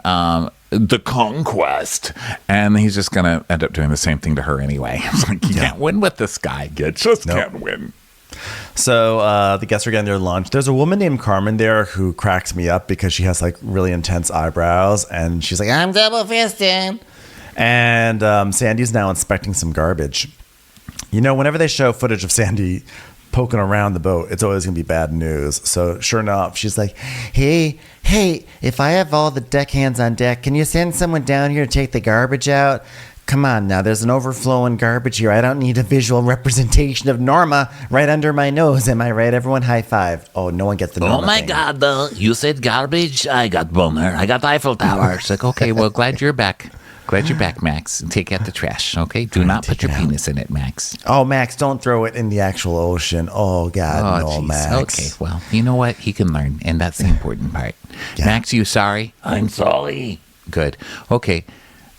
the conquest, and he's just gonna end up doing the same thing to her anyway. It's like, you can't win with this guy. You just can't win. So the guests are getting their lunch. There's a woman named Carmen there who cracks me up because she has like really intense eyebrows, and she's like, I'm double fisted. And Sandy's now inspecting some garbage. You know, whenever they show footage of Sandy poking around the boat, it's always gonna be bad news. So sure enough, she's like, hey, if I have all the deckhands on deck, can you send someone down here to take the garbage out? Come on now, there's an overflowing garbage here. I don't need a visual representation of Norma right under my nose. Am I right? Everyone high five. Oh, no one gets the Norma thing. God, you said garbage. I got boner. I got Eiffel Tower. It's like, okay, well, glad you're back. Glad you're back, Max. Take out the trash, okay? Do not put your penis in it, Max. Oh, Max, don't throw it in the actual ocean. Oh, God, no, geez. Max. Okay, well, you know what? He can learn, and that's the important part. Yeah. Max, you sorry? I'm sorry. Good. Okay.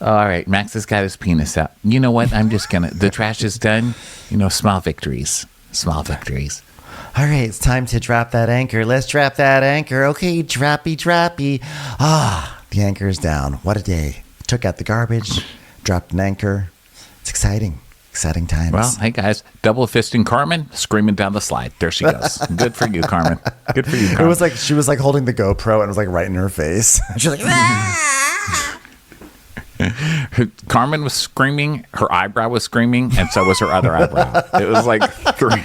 All right, Max has got his penis out. You know what? I'm just going to... The trash is done. You know, small victories. Small victories. All right, it's time to drop that anchor. Let's drop that anchor. Okay, droppy. The anchor's down. What a day. Took out the garbage, dropped an anchor. It's exciting times. Well, hey guys, double fisting Carmen, screaming down the slide. There she goes. Good for you, Carmen. Good for you, Carmen. It was like she was like holding the GoPro and it was like right in her face. She's like, Carmen was screaming, her eyebrow was screaming, and so was her other eyebrow. It was like three.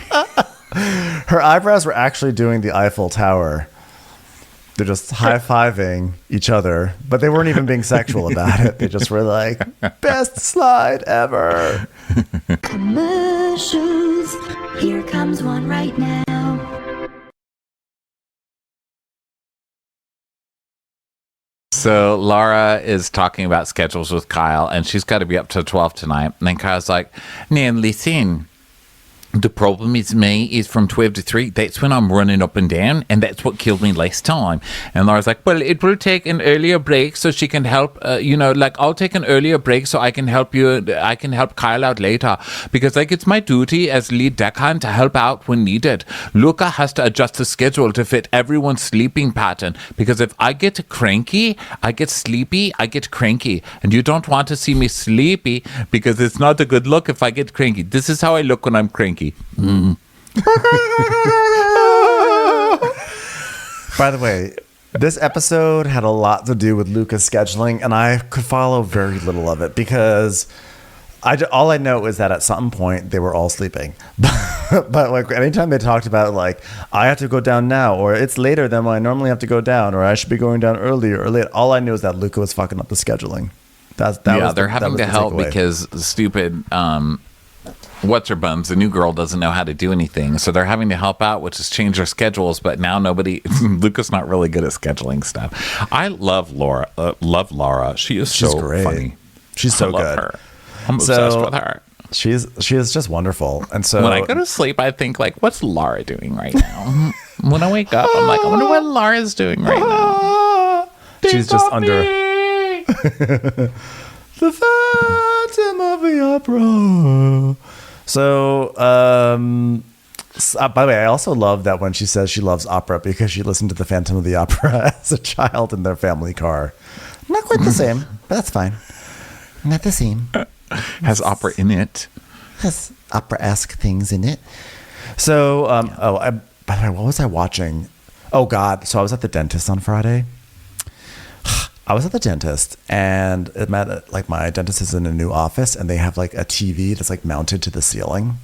Her eyebrows were actually doing the Eiffel Tower. They're just high-fiving each other, but they weren't even being sexual about it. They just were like, best slide ever. Commercials. Here comes one right now. So Laura is talking about schedules with Kyle, and she's got to be up till 12 tonight. And then Kyle's like, "Now listen, the problem is me is from 12 to 3. That's when I'm running up and down, and that's what killed me last time." And Laura's like, "Well, it will take an earlier break so she can help, I'll take an earlier break so I can help you. I can help Kyle out later because, like, it's my duty as lead deckhand to help out when needed. Luka has to adjust the schedule to fit everyone's sleeping pattern because if I get cranky, I get sleepy, I get cranky. And you don't want to see me sleepy because it's not a good look if I get cranky. This is how I look when I'm cranky." By the way, this episode had a lot to do with Luka's scheduling, and I could follow very little of it because all I know is that at some point they were all sleeping. But like anytime they talked about like, I have to go down now, or it's later than when I normally have to go down, or I should be going down earlier or late, all I knew is that Luka was fucking up the scheduling. They're having to help because the stupid what's her buns, the new girl doesn't know how to do anything, so they're having to help out, which has changed their schedules. But now Luka's not really good at scheduling stuff. I love Laura. She's so great. funny. She's so good. Her. I'm obsessed with her. She is just wonderful. And so when I go to sleep, I think like, what's Laura doing right now? When I wake up, I'm like, I wonder what Laura's doing right now. She's just under the Phantom of the Opera. So, by the way, I also love that when she says she loves opera because she listened to the Phantom of the Opera as a child in their family car. Not quite the same, but that's fine. Not the same. Has opera in it. Has opera-esque things in it. So, by the way, what was I watching? Oh God! So I was at the dentist on Friday. I was at the dentist, and my dentist is in a new office, and they have like a TV that's like mounted to the ceiling.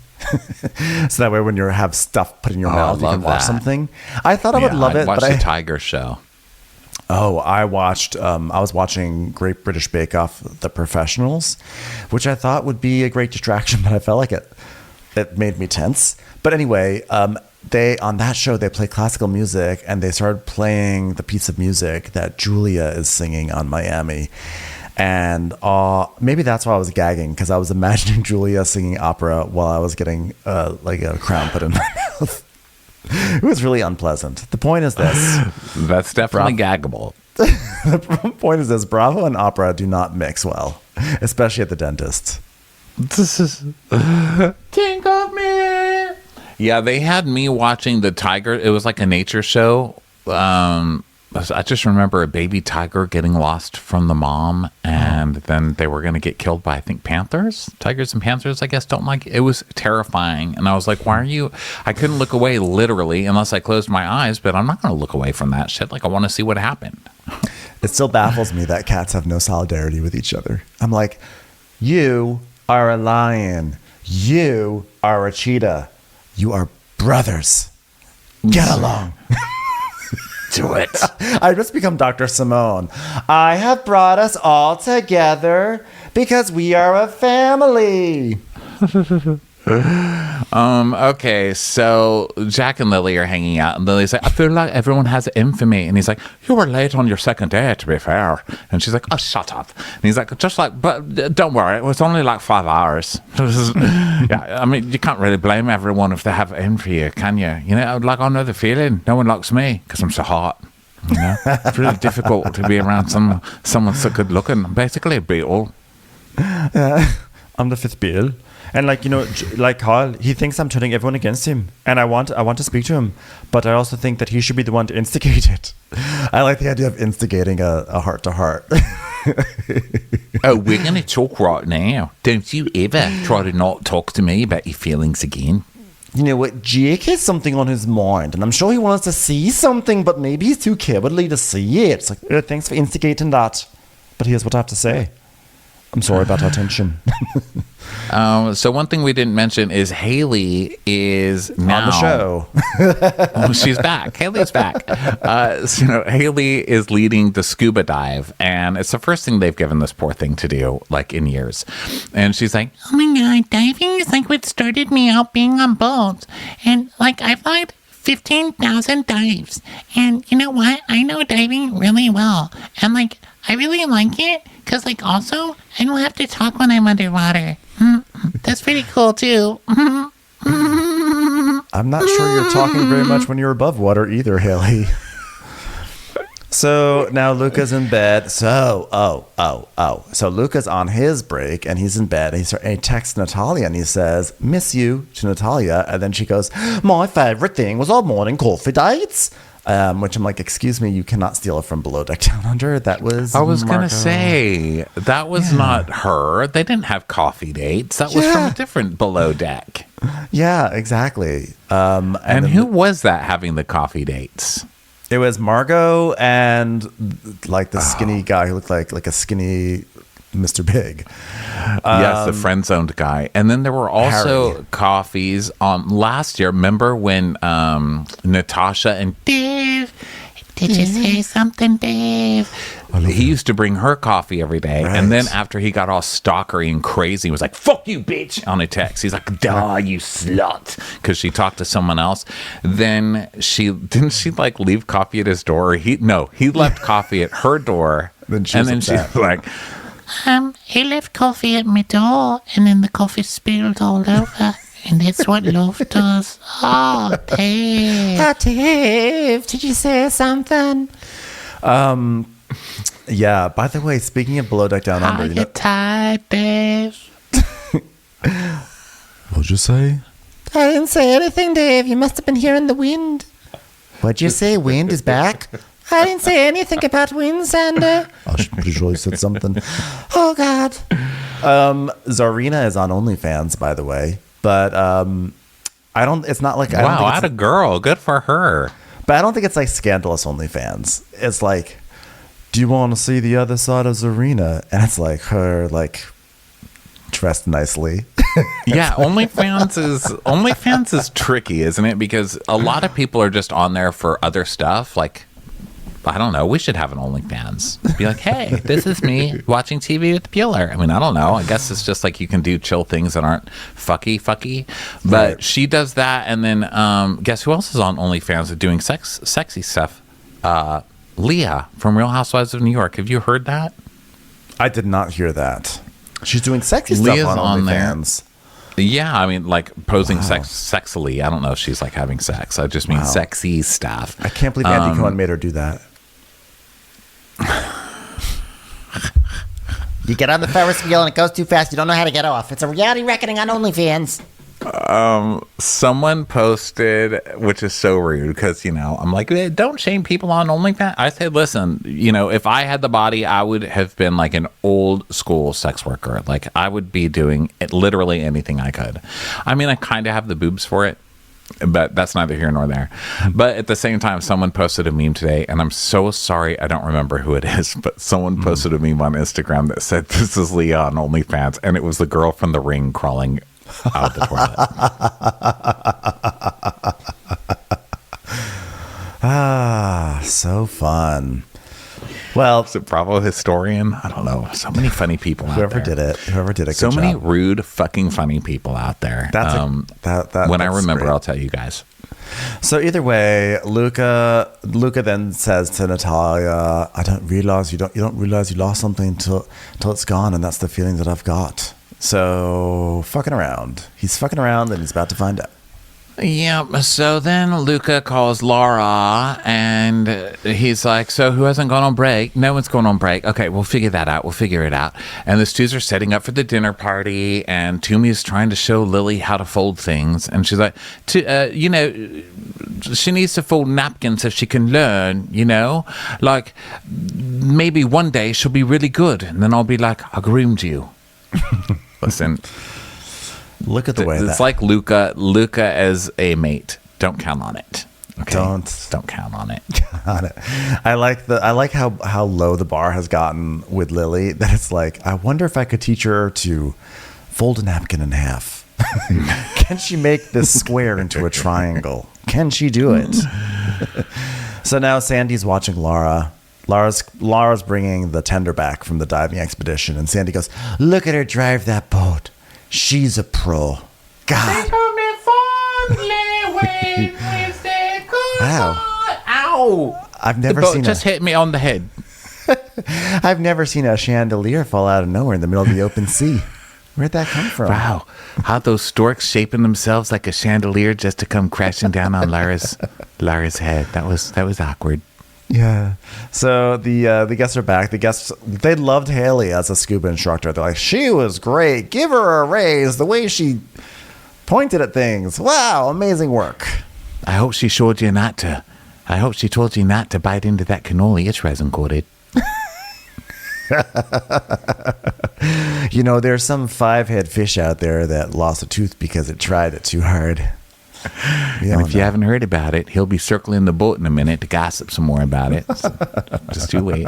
So that way, when you have stuff put in your mouth, you can watch something. I thought I would love it, watch but the Tiger Show. Oh, I was watching Great British Bake Off, The Professionals, which I thought would be a great distraction, but I felt like it made me tense. But anyway, on that show, they play classical music, and they started playing the piece of music that Julia is singing on Miami. And maybe that's why I was gagging, because I was imagining Julia singing opera while I was getting like a crown put in my mouth. It was really unpleasant. The point is this. That's definitely gaggable. The point is this. Bravo and opera do not mix well, especially at the dentist. Think of me. Yeah, they had me watching the tiger. It was like a nature show. I just remember a baby tiger getting lost from the mom, and then they were going to get killed by, I think, panthers. Tigers and panthers, I guess, don't like it. It was terrifying. And I was like, why are you? I couldn't look away literally unless I closed my eyes, but I'm not going to look away from that shit. Like, I want to see what happened. It still baffles me that cats have no solidarity with each other. I'm like, you are a lion. You are a cheetah. You are brothers. Get along. Do it. I just become Dr. Simone. I have brought us all together because we are a family. Okay, so Jack and Lily are hanging out, and Lily's like, I feel like everyone has it in for me. And he's like, you were late on your second date, to be fair. And she's like, oh, shut up. And he's like, but don't worry, it was only like 5 hours. Yeah, I mean, you can't really blame everyone if they have it in for you, can you? You know, like, I know the feeling. No one likes me because I'm so hot. You know, it's really difficult to be around someone so good looking. Basically a beetle. I'm the fifth beetle. And like, you know, like Carl, he thinks I'm turning everyone against him. And I want to speak to him. But I also think that he should be the one to instigate it. I like the idea of instigating a heart-to-heart. Oh, we're going to talk right now. Don't you ever try to not talk to me about your feelings again. You know what? Jake has something on his mind. And I'm sure he wants to see something, but maybe he's too cowardly to see it. It's like, thanks for instigating that. But here's what I have to say. I'm sorry about our tension. So one thing we didn't mention is Haley is now on the show. Oh, she's back. Haley's back. So Haley is leading the scuba dive, and it's the first thing they've given this poor thing to do, like, in years. And she's like, oh my God, diving is like what started me out being on boats. And like, I've like 15,000 dives. And you know what? I know diving really well. And like, I really like it because, like, also, I don't have to talk when I'm underwater. That's pretty cool, too. I'm not sure you're talking very much when you're above water either, Haley. So now Luka's in bed. So Luka's on his break, and he's in bed. And he texts Natalia, and he says, miss you, to Natalia. And then she goes, my favorite thing was our morning coffee dates. Which I'm like, excuse me, you cannot steal it from Below Deck Down Under. That was I was going to say, that was not her. They didn't have coffee dates. That was from a different Below Deck. Yeah, exactly. And who was that having the coffee dates? It was Margot and like the skinny guy who looked like a skinny Mr. Big. Yes, the friend-zoned guy. And then there were also Harry. coffees last year. Remember when Natasha and Dave, did you say something, Dave? He used to bring her coffee every day. Right. And then after he got all stalkery and crazy, he was like, fuck you, bitch, on a text. He's like, duh, you slut. Because she talked to someone else. Then didn't she like leave coffee at his door? He left coffee at her door. Then she's like, he left coffee at my door, and then the coffee spilled all over. And that's what love does. Oh, Dave. Oh, Dave, did you say something? Yeah, by the way, speaking of Below Deck Down Under. Are you tired, Dave? What'd you say? I didn't say anything, Dave. You must have been hearing the wind. What'd you say? Wind is back? I didn't say anything about wind, Sander. I'm pretty sure you said something. Oh, God. Zarina is on OnlyFans, by the way. But it's not like... Wow, I had a girl. Good for her. But I don't think it's like scandalous OnlyFans. It's like, do you want to see the other side of Zarina? And it's like her like dressed nicely. Yeah, OnlyFans is tricky, isn't it? Because a lot of people are just on there for other stuff. Like, I don't know. We should have an OnlyFans. Be like, hey, this is me watching TV with Bueller. I mean, I don't know. I guess it's just like you can do chill things that aren't fucky. But Right. she does that, and then guess who else is on OnlyFans doing sexy stuff? Leah from Real Housewives of New York. Have you heard that? I did not hear that. She's doing sexy Leah's stuff on on there. OnlyFans. Yeah, I mean, like posing sexily. I don't know if she's like having sex. I just mean sexy stuff. I can't believe Andy Cohen made her do that. You get on the Ferris wheel and it goes too fast. You don't know how to get off. It's a reality reckoning on OnlyFans. Someone posted, which is so rude because, I'm like, don't shame people on OnlyFans. I said, listen, if I had the body, I would have been like an old school sex worker. Like I would be doing literally anything I could. I mean, I kind of have the boobs for it, but that's neither here nor there. But at the same time, someone posted a meme today, and I'm so sorry I don't remember who it is, but someone posted a meme on Instagram that said, this is Leah on OnlyFans, and it was the girl from The Ring crawling out of the toilet. So fun. Well, Is it Bravo historian? I don't know. So many funny people out whoever there. did it. So good many job. rude fucking funny people out there. That's when I that's remember, great. I'll tell you guys. So either way, Luka then says to Natalia, "I don't realize you don't realize you lost something until it's gone, and that's the feeling that I've got." So fucking around. He's fucking around, and he's about to find out. Yeah, so then Luka calls Laura, and he's like, so who hasn't gone on break? No one's going on break. Okay, we'll figure that out. We'll figure it out. And the stews are setting up for the dinner party, and Toomey is trying to show Lily how to fold things. And she's like, she needs to fold napkins so she can learn, Like, maybe one day she'll be really good, and then I'll be like, I groomed you. Listen. Look at the way It's like Luka as a mate. Don't count on it. Okay? Don't count on it. on it. I like how low the bar has gotten with Lily. That it's like, I wonder if I could teach her to fold a napkin in half. Can she make this square into a triangle? Can she do it? So now Sandy's watching Laura. Laura's bringing the tender back from the diving expedition, and Sandy goes, "Look at her drive that boat. She's a pro." God. Wow. Ow! I've The never boat seen just hit me on the head. I've never seen a chandelier fall out of nowhere in the middle of the open sea. Where'd that come from? Wow. How those storks shaping themselves like a chandelier just to come crashing down on Lara's head. That was awkward. Yeah. So the guests are back. They loved Haley as a scuba instructor. They're like, she was great. Give her a raise. The way she pointed at things. Wow, amazing work. I hope she told you not to bite into that cannoli. It's resin coated. There's some 5-head fish out there that lost a tooth because it tried it too hard. And if you haven't heard about it, he'll be circling the boat in a minute to gossip some more about it. So just you wait.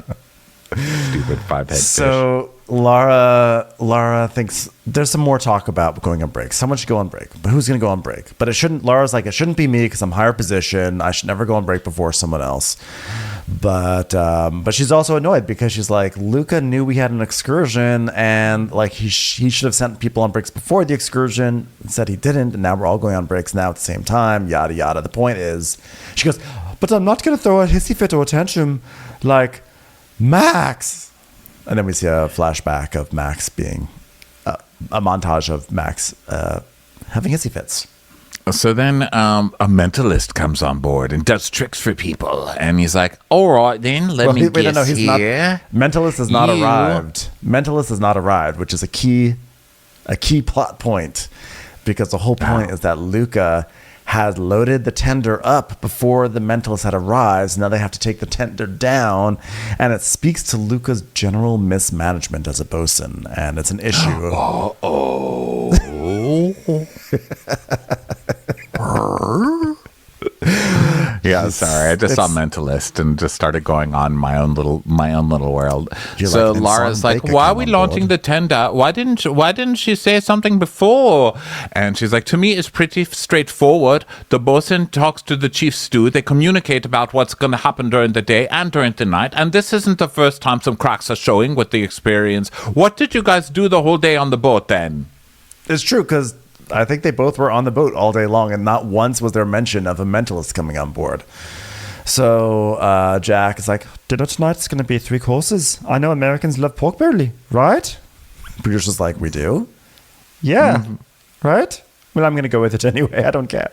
Stupid 5-head fish. So Laura thinks there's some more talk about going on break. Someone should go on break, but who's going to go on break? But Laura's like, it shouldn't be me because I'm higher position. I should never go on break before someone else. But she's also annoyed because she's like, Luka knew we had an excursion, and like he should have sent people on breaks before the excursion. Said he didn't, and now we're all going on breaks now at the same time. Yada yada. The point is, she goes, but I'm not going to throw a hissy fit or tantrum like Max. And then we see a flashback of Max being a montage of Max having hissy fits. So then a mentalist comes on board and does tricks for people. And he's like, all right, then, let me guess he's here. Not. Mentalist has not arrived. Mentalist has not arrived, which is a key plot point. Because the whole point is that Luka has loaded the tender up before the mentalist had arrived. So now they have to take the tender down. And it speaks to Luka's general mismanagement as a bosun. And it's an issue. Yeah, sorry. I just saw Mentalist and just started going on my own little world. So like Laura's like, Baker "Why are came we on launching board. the tender? Why didn't she say something before?" And she's like, "To me, it's pretty straightforward. The bosun talks to the chief stew. They communicate about what's going to happen during the day and during the night. And this isn't the first time some cracks are showing with the experience. What did you guys do the whole day on the boat then?" It's true, because I think they both were on the boat all day long, and not once was there mention of a mentalist coming on board. So Jack is like, dinner tonight's going to be 3 courses. I know Americans love pork belly, right? Producer's like, we do? Yeah, right? Well, I'm going to go with it anyway. I don't care.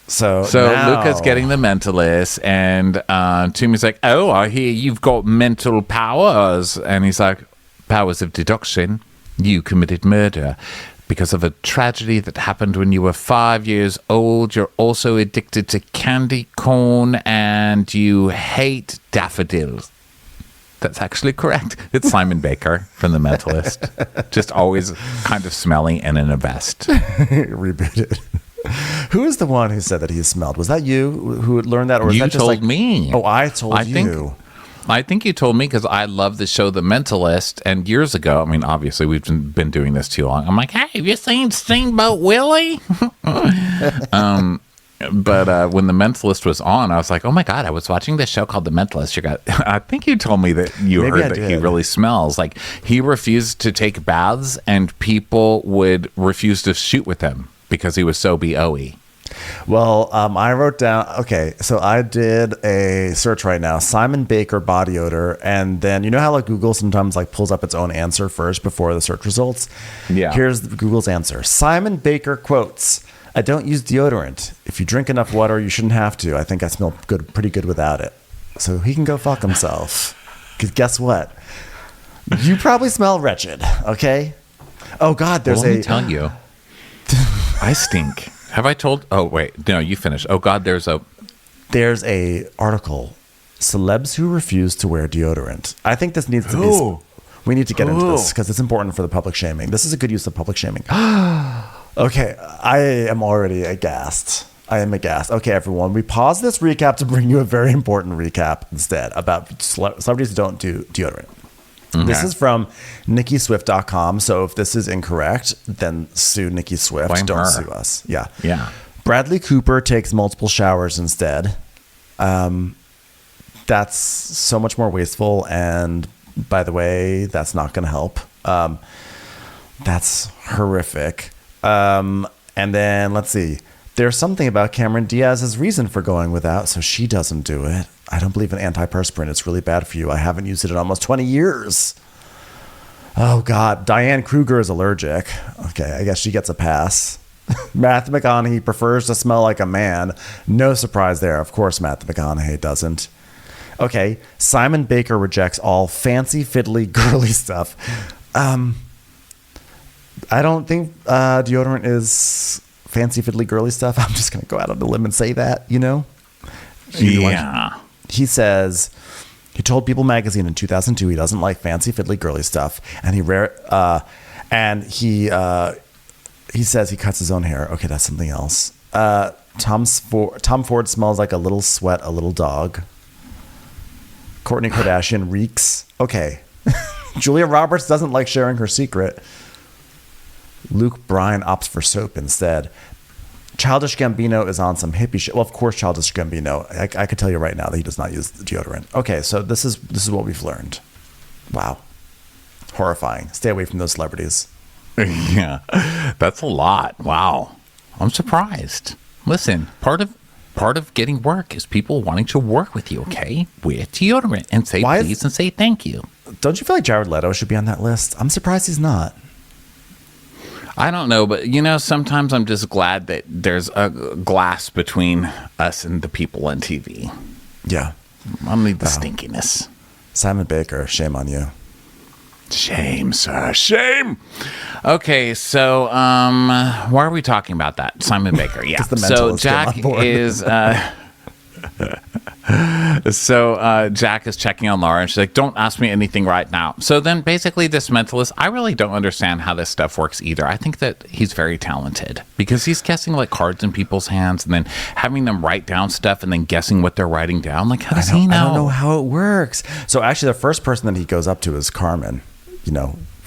So now, Luka's getting the Mentalist, and Toomey's like, "Oh, I hear you've got mental powers." And he's like, "Powers of deduction. You committed murder because of a tragedy that happened when you were 5 years old. You're also addicted to candy corn, and you hate daffodils." That's actually correct. It's Simon Baker from The Mentalist. Just always kind of smelly and in a vest. rebooted. Who is the one who said that he smelled? Was that you who learned that, or was You that just told like me. Oh, I told you. I think you told me because I love the show The Mentalist, and years ago, I mean, obviously we've been doing this too long. I'm like, "Hey, have you seen Steamboat Willie?" But when The Mentalist was on, I was like, "Oh my God, I was watching this show called The Mentalist." I think you told me that you Maybe I heard that he did. really smells. Like, he refused to take baths, and people would refuse to shoot with him because he was so BOE. Well, I wrote down, okay, so I did a search right now, Simon Baker body odor, and then you know how like Google sometimes like pulls up its own answer first before the search results? Yeah. Here's Google's answer. Simon Baker quotes, "I don't use deodorant. If you drink enough water, you shouldn't have to. I think I smell pretty good without it." So he can go fuck himself. Because guess what? You probably smell wretched, okay? Oh God, there's Let me tell you, I stink. Have I told? Oh wait, no, you finish. Oh God, there's a article, celebs who refuse to wear deodorant. I think this needs to be. We need to get into this because it's important for the public shaming. This is a good use of public shaming. Okay, I am already aghast. I am aghast. Okay, everyone, we pause this recap to bring you a very important recap instead about celebrities who don't do deodorant. Okay. This is from NikkiSwift.com. So if this is incorrect, then sue Nikki Swift. Blame Don't her. sue us. Yeah. Yeah. Bradley Cooper takes multiple showers instead. That's so much more wasteful. And by the way, that's not going to help. That's horrific. And then let's see. There's something about Cameron Diaz's reason for going without, so she doesn't do it. I don't believe in antiperspirant. It's really bad for you. I haven't used it in almost 20 years. Oh, God. Diane Kruger is allergic. Okay, I guess she gets a pass. Matthew McConaughey prefers to smell like a man. No surprise there. Of course, Matthew McConaughey doesn't. Okay, Simon Baker rejects all fancy, fiddly, girly stuff. I don't think deodorant is fancy, fiddly, girly stuff. I'm just going to go out on the limb and say that, you know? Yeah. He says he told People Magazine in 2002 he doesn't like fancy, fiddly, girly stuff, and he says he cuts his own hair. Okay, that's something else. Tom Ford smells like a little sweat, a little dog. Kourtney Kardashian reeks. Okay. Julia Roberts doesn't like sharing her secret. Luke Bryan opts for soap instead. Childish Gambino is on some hippie shit. Well, of course, Childish Gambino. I could tell you right now that he does not use deodorant. Okay, so this is what we've learned. Wow, horrifying. Stay away from those celebrities. Yeah, that's a lot. Wow, I'm surprised. Listen, part of getting work is people wanting to work with you. Okay, with deodorant and say please and say thank you. Don't you feel like Jared Leto should be on that list? I'm surprised he's not. I don't know, but sometimes I'm just glad that there's a glass between us and the people on TV. Yeah. I need the stinkiness. Simon Baker, shame on you. Shame, sir. Shame. Okay, so why are we talking about that? Simon Baker, yeah. The So Mentalist Jack came on board. is So Jack is checking on Laura, and she's like, don't ask me anything right now. So then basically this mentalist, I really don't understand how this stuff works either. I think that he's very talented because he's guessing like cards in people's hands and then having them write down stuff and then guessing what they're writing down. Like, how does he know? I don't know how it works. So actually the first person that he goes up to is Carmen,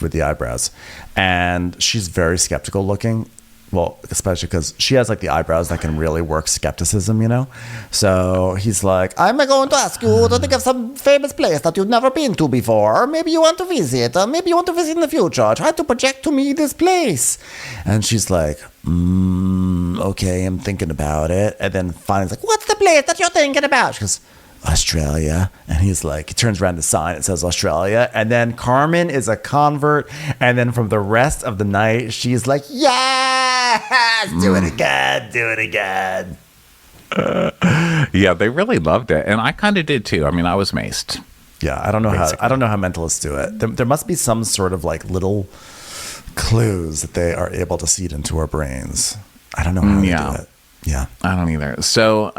with the eyebrows. And she's very skeptical looking. Well, especially because she has like the eyebrows that can really work skepticism, So he's like, I'm going to ask you to think of some famous place that you've never been to before. Or maybe you want to visit. Or maybe you want to visit in the future. Try to project to me this place. And she's like, okay, I'm thinking about it. And then finally like, what's the place that you're thinking about? She goes, Australia. And he's like, he turns around the sign, it says Australia. And then Carmen is a convert. And then from the rest of the night, she's like, yes, do it again. Yeah, they really loved it. And I kind of did too. I mean, I was maced. Yeah, I don't know how mentalists do it. There must be some sort of like little clues that they are able to seed into our brains. I don't know how they do it. Yeah, I don't either. So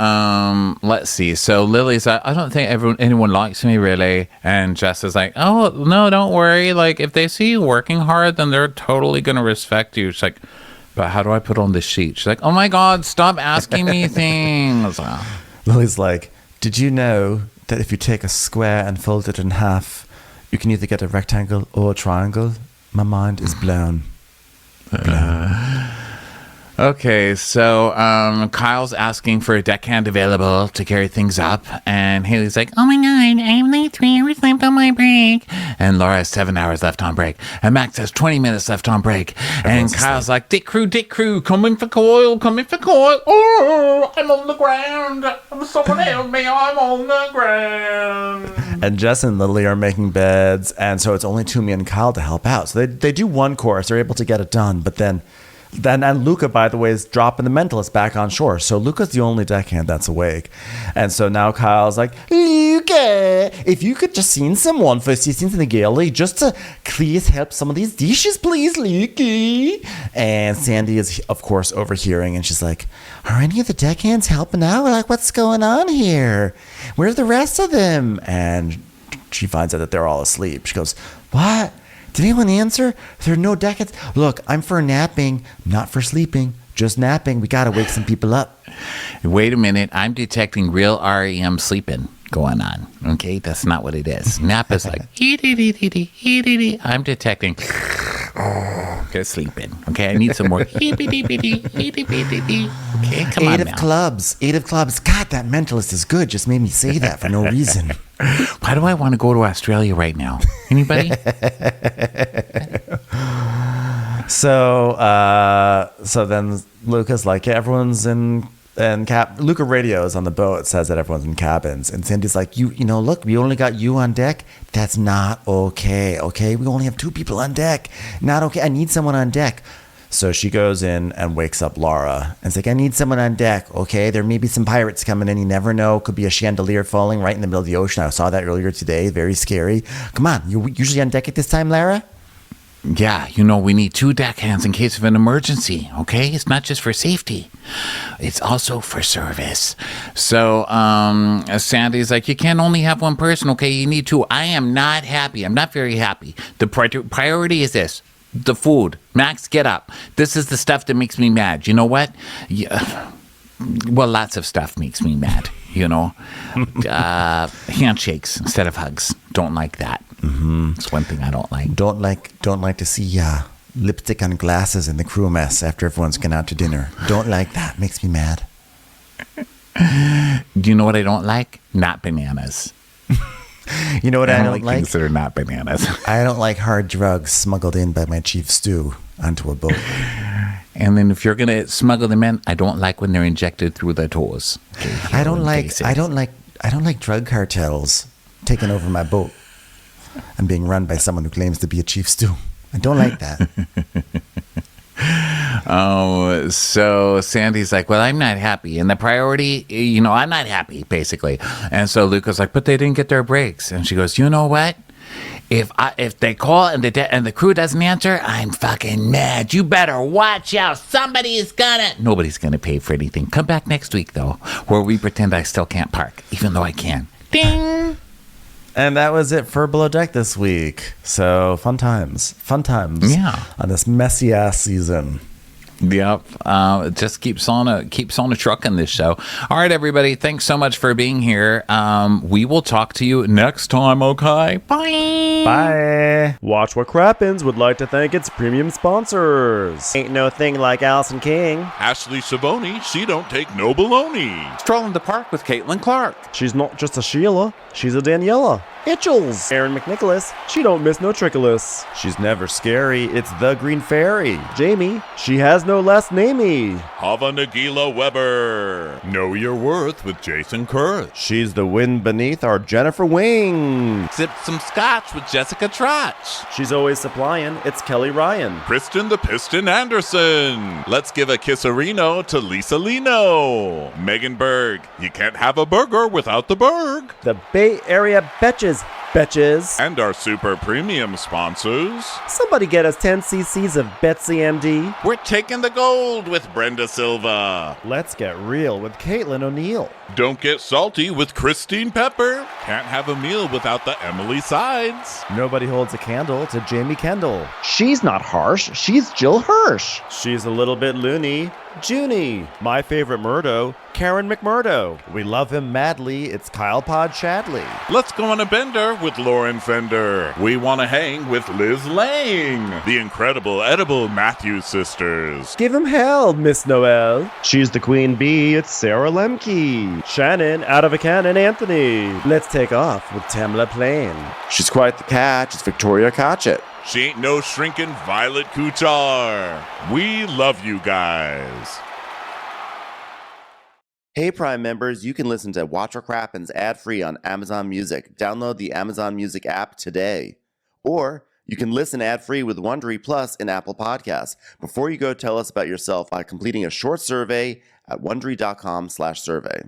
let's see. So Lily's like, I don't think anyone likes me really. And Jess is like, oh, no, don't worry. Like, if they see you working hard, then they're totally going to respect you. She's like, but how do I put on this sheet? She's like, oh my God, stop asking me things. Lily's like, did you know that if you take a square and fold it in half, you can either get a rectangle or a triangle? My mind is blown. Okay, so Kyle's asking for a deckhand available to carry things up, and Haley's like, oh my God, I have like 3 hours left on my break. And Laura has 7 hours left on break. And Max has 20 minutes left on break. And Kyle's like, Dick Crew, coming for coil. Oh, I'm on the ground. Someone help me, I'm on the ground. And Jess and Lily are making beds, and so it's only Toomey and Kyle to help out. So they do one course, they're able to get it done, but then and Luka, by the way, is dropping the mentalist back on shore. So Luka's the only deckhand that's awake. And so now Kyle's like, Luka, if you could just send someone for assistance in the galley just to please help some of these dishes, please, Luka. And Sandy is, of course, overhearing, and she's like, are any of the deckhands helping out? Like, what's going on here? Where's the rest of them? And she finds out that they're all asleep. She goes, what? Did anyone answer? There are no deckhands. Look, I'm for napping, not for sleeping. Just napping. We gotta wake some people up. Wait a minute. I'm detecting real REM sleeping going on. Okay, that's not what it is. Nap is like I'm detecting. Okay, sleeping. Okay, I need some more. Okay, come on now. 8 of clubs. God, that mentalist is good. Just made me say that for no reason. Why do I want to go to Australia right now? Anybody? So then Luka's like, yeah, everyone's in Luka radios on the boat. It says that everyone's in cabins, and Cindy's like, you know, look, we only got you on deck. That's not okay. Okay, we only have 2 people on deck. Not okay. I need someone on deck. So she goes in and wakes up Laura and is like, I need someone on deck. Okay, there may be some pirates coming in. You never know. Could be a chandelier falling right in the middle of the ocean. I saw that earlier today. Very scary. Come on, you're usually on deck at this time, Lara? Yeah, you know, we need 2 deckhands in case of an emergency, okay? It's not just for safety. It's also for service. So, Sandy's like, you can't only have 1 person, okay? You need 2. I am not happy. I'm not very happy. The priority is this. The food. Max, get up. This is the stuff that makes me mad. You know what? Yeah. Well, lots of stuff makes me mad, you know. Handshakes instead of hugs. Don't like that. Mm-hmm. It's one thing I don't like. Don't like to see lipstick on glasses in the crew mess after everyone's gone out to dinner. Don't like that. Makes me mad. Do you know what I don't like? Not bananas. You know what I don't like? Things that are not bananas. I don't like hard drugs smuggled in by my chief stew onto a boat. And then if you're gonna smuggle them in, I don't like when they're injected through the toes. Okay, I don't like drug cartels taking over my boat and being run by someone who claims to be a chief stew. I don't like that. Oh, so Sandy's like, well, I'm not happy. And the priority, you know, I'm not happy, basically. And so Luka's like, but they didn't get their breaks. And she goes, you know what? If they call and the crew doesn't answer, I'm fucking mad. You better watch out. Nobody's gonna pay for anything. Come back next week, though, where we pretend I still can't park, even though I can. Ding. And that was it for Below Deck this week. So fun times. Yeah. On this messy ass season. Yep. It just keeps on a trucking this show. All right, everybody. Thanks so much for being here. We will talk to you next time. Okay. Bye. Bye. Watch What Crappens would like to thank its premium sponsors. Ain't no thing like Allison King. Ashley Savoni, she don't take no baloney. Strolling the park with Caitlin Clark. She's not just a Sheila, she's a Daniela. Itchels. Aaron McNicholas, she don't miss no trickolas. She's never scary. It's the Green Fairy. Jamie, she has no last namey. Hava Nagila Weber. Know your worth with Jason Kurth. She's the wind beneath our Jennifer Wing. Sip some scotch with Jessica Trotch. She's always supplying. It's Kelly Ryan. Kristen the Piston Anderson. Let's give a kisserino to Lisa Lino. Megan Berg. You can't have a burger without the Berg. The Bay Area Betches. And our super premium sponsors. Somebody get us 10 cc's of Betsy MD. We're taking the gold with Brenda Silva. Let's get real with Caitlin O'Neill. Don't get salty with Christine Pepper. Can't have a meal without the Emily Sides. Nobody holds a candle to Jamie Kendall. She's not harsh, she's Jill Hirsch. She's a little bit loony. Junie. My favorite Murdo, Karen McMurdo. We love him madly. It's Kyle Pod Shadley. Let's go on a bender with Lauren Fender. We want to hang with Liz Lang. The incredible edible Matthews sisters. Give him hell, Miss Noel. She's the queen bee, it's Sarah Lemke. Shannon, out of a cannon, Anthony. Let's take off with Tamla Plain. She's quite the catch, it's Victoria Cotchett. She ain't no shrinking Violet Kuchar. We love you guys. Hey Prime members, you can listen to Watch What Crappens ad-free on Amazon Music. Download the Amazon Music app today. Or you can listen ad-free with Wondery Plus in Apple Podcasts. Before you go, tell us about yourself by completing a short survey at Wondery.com/survey.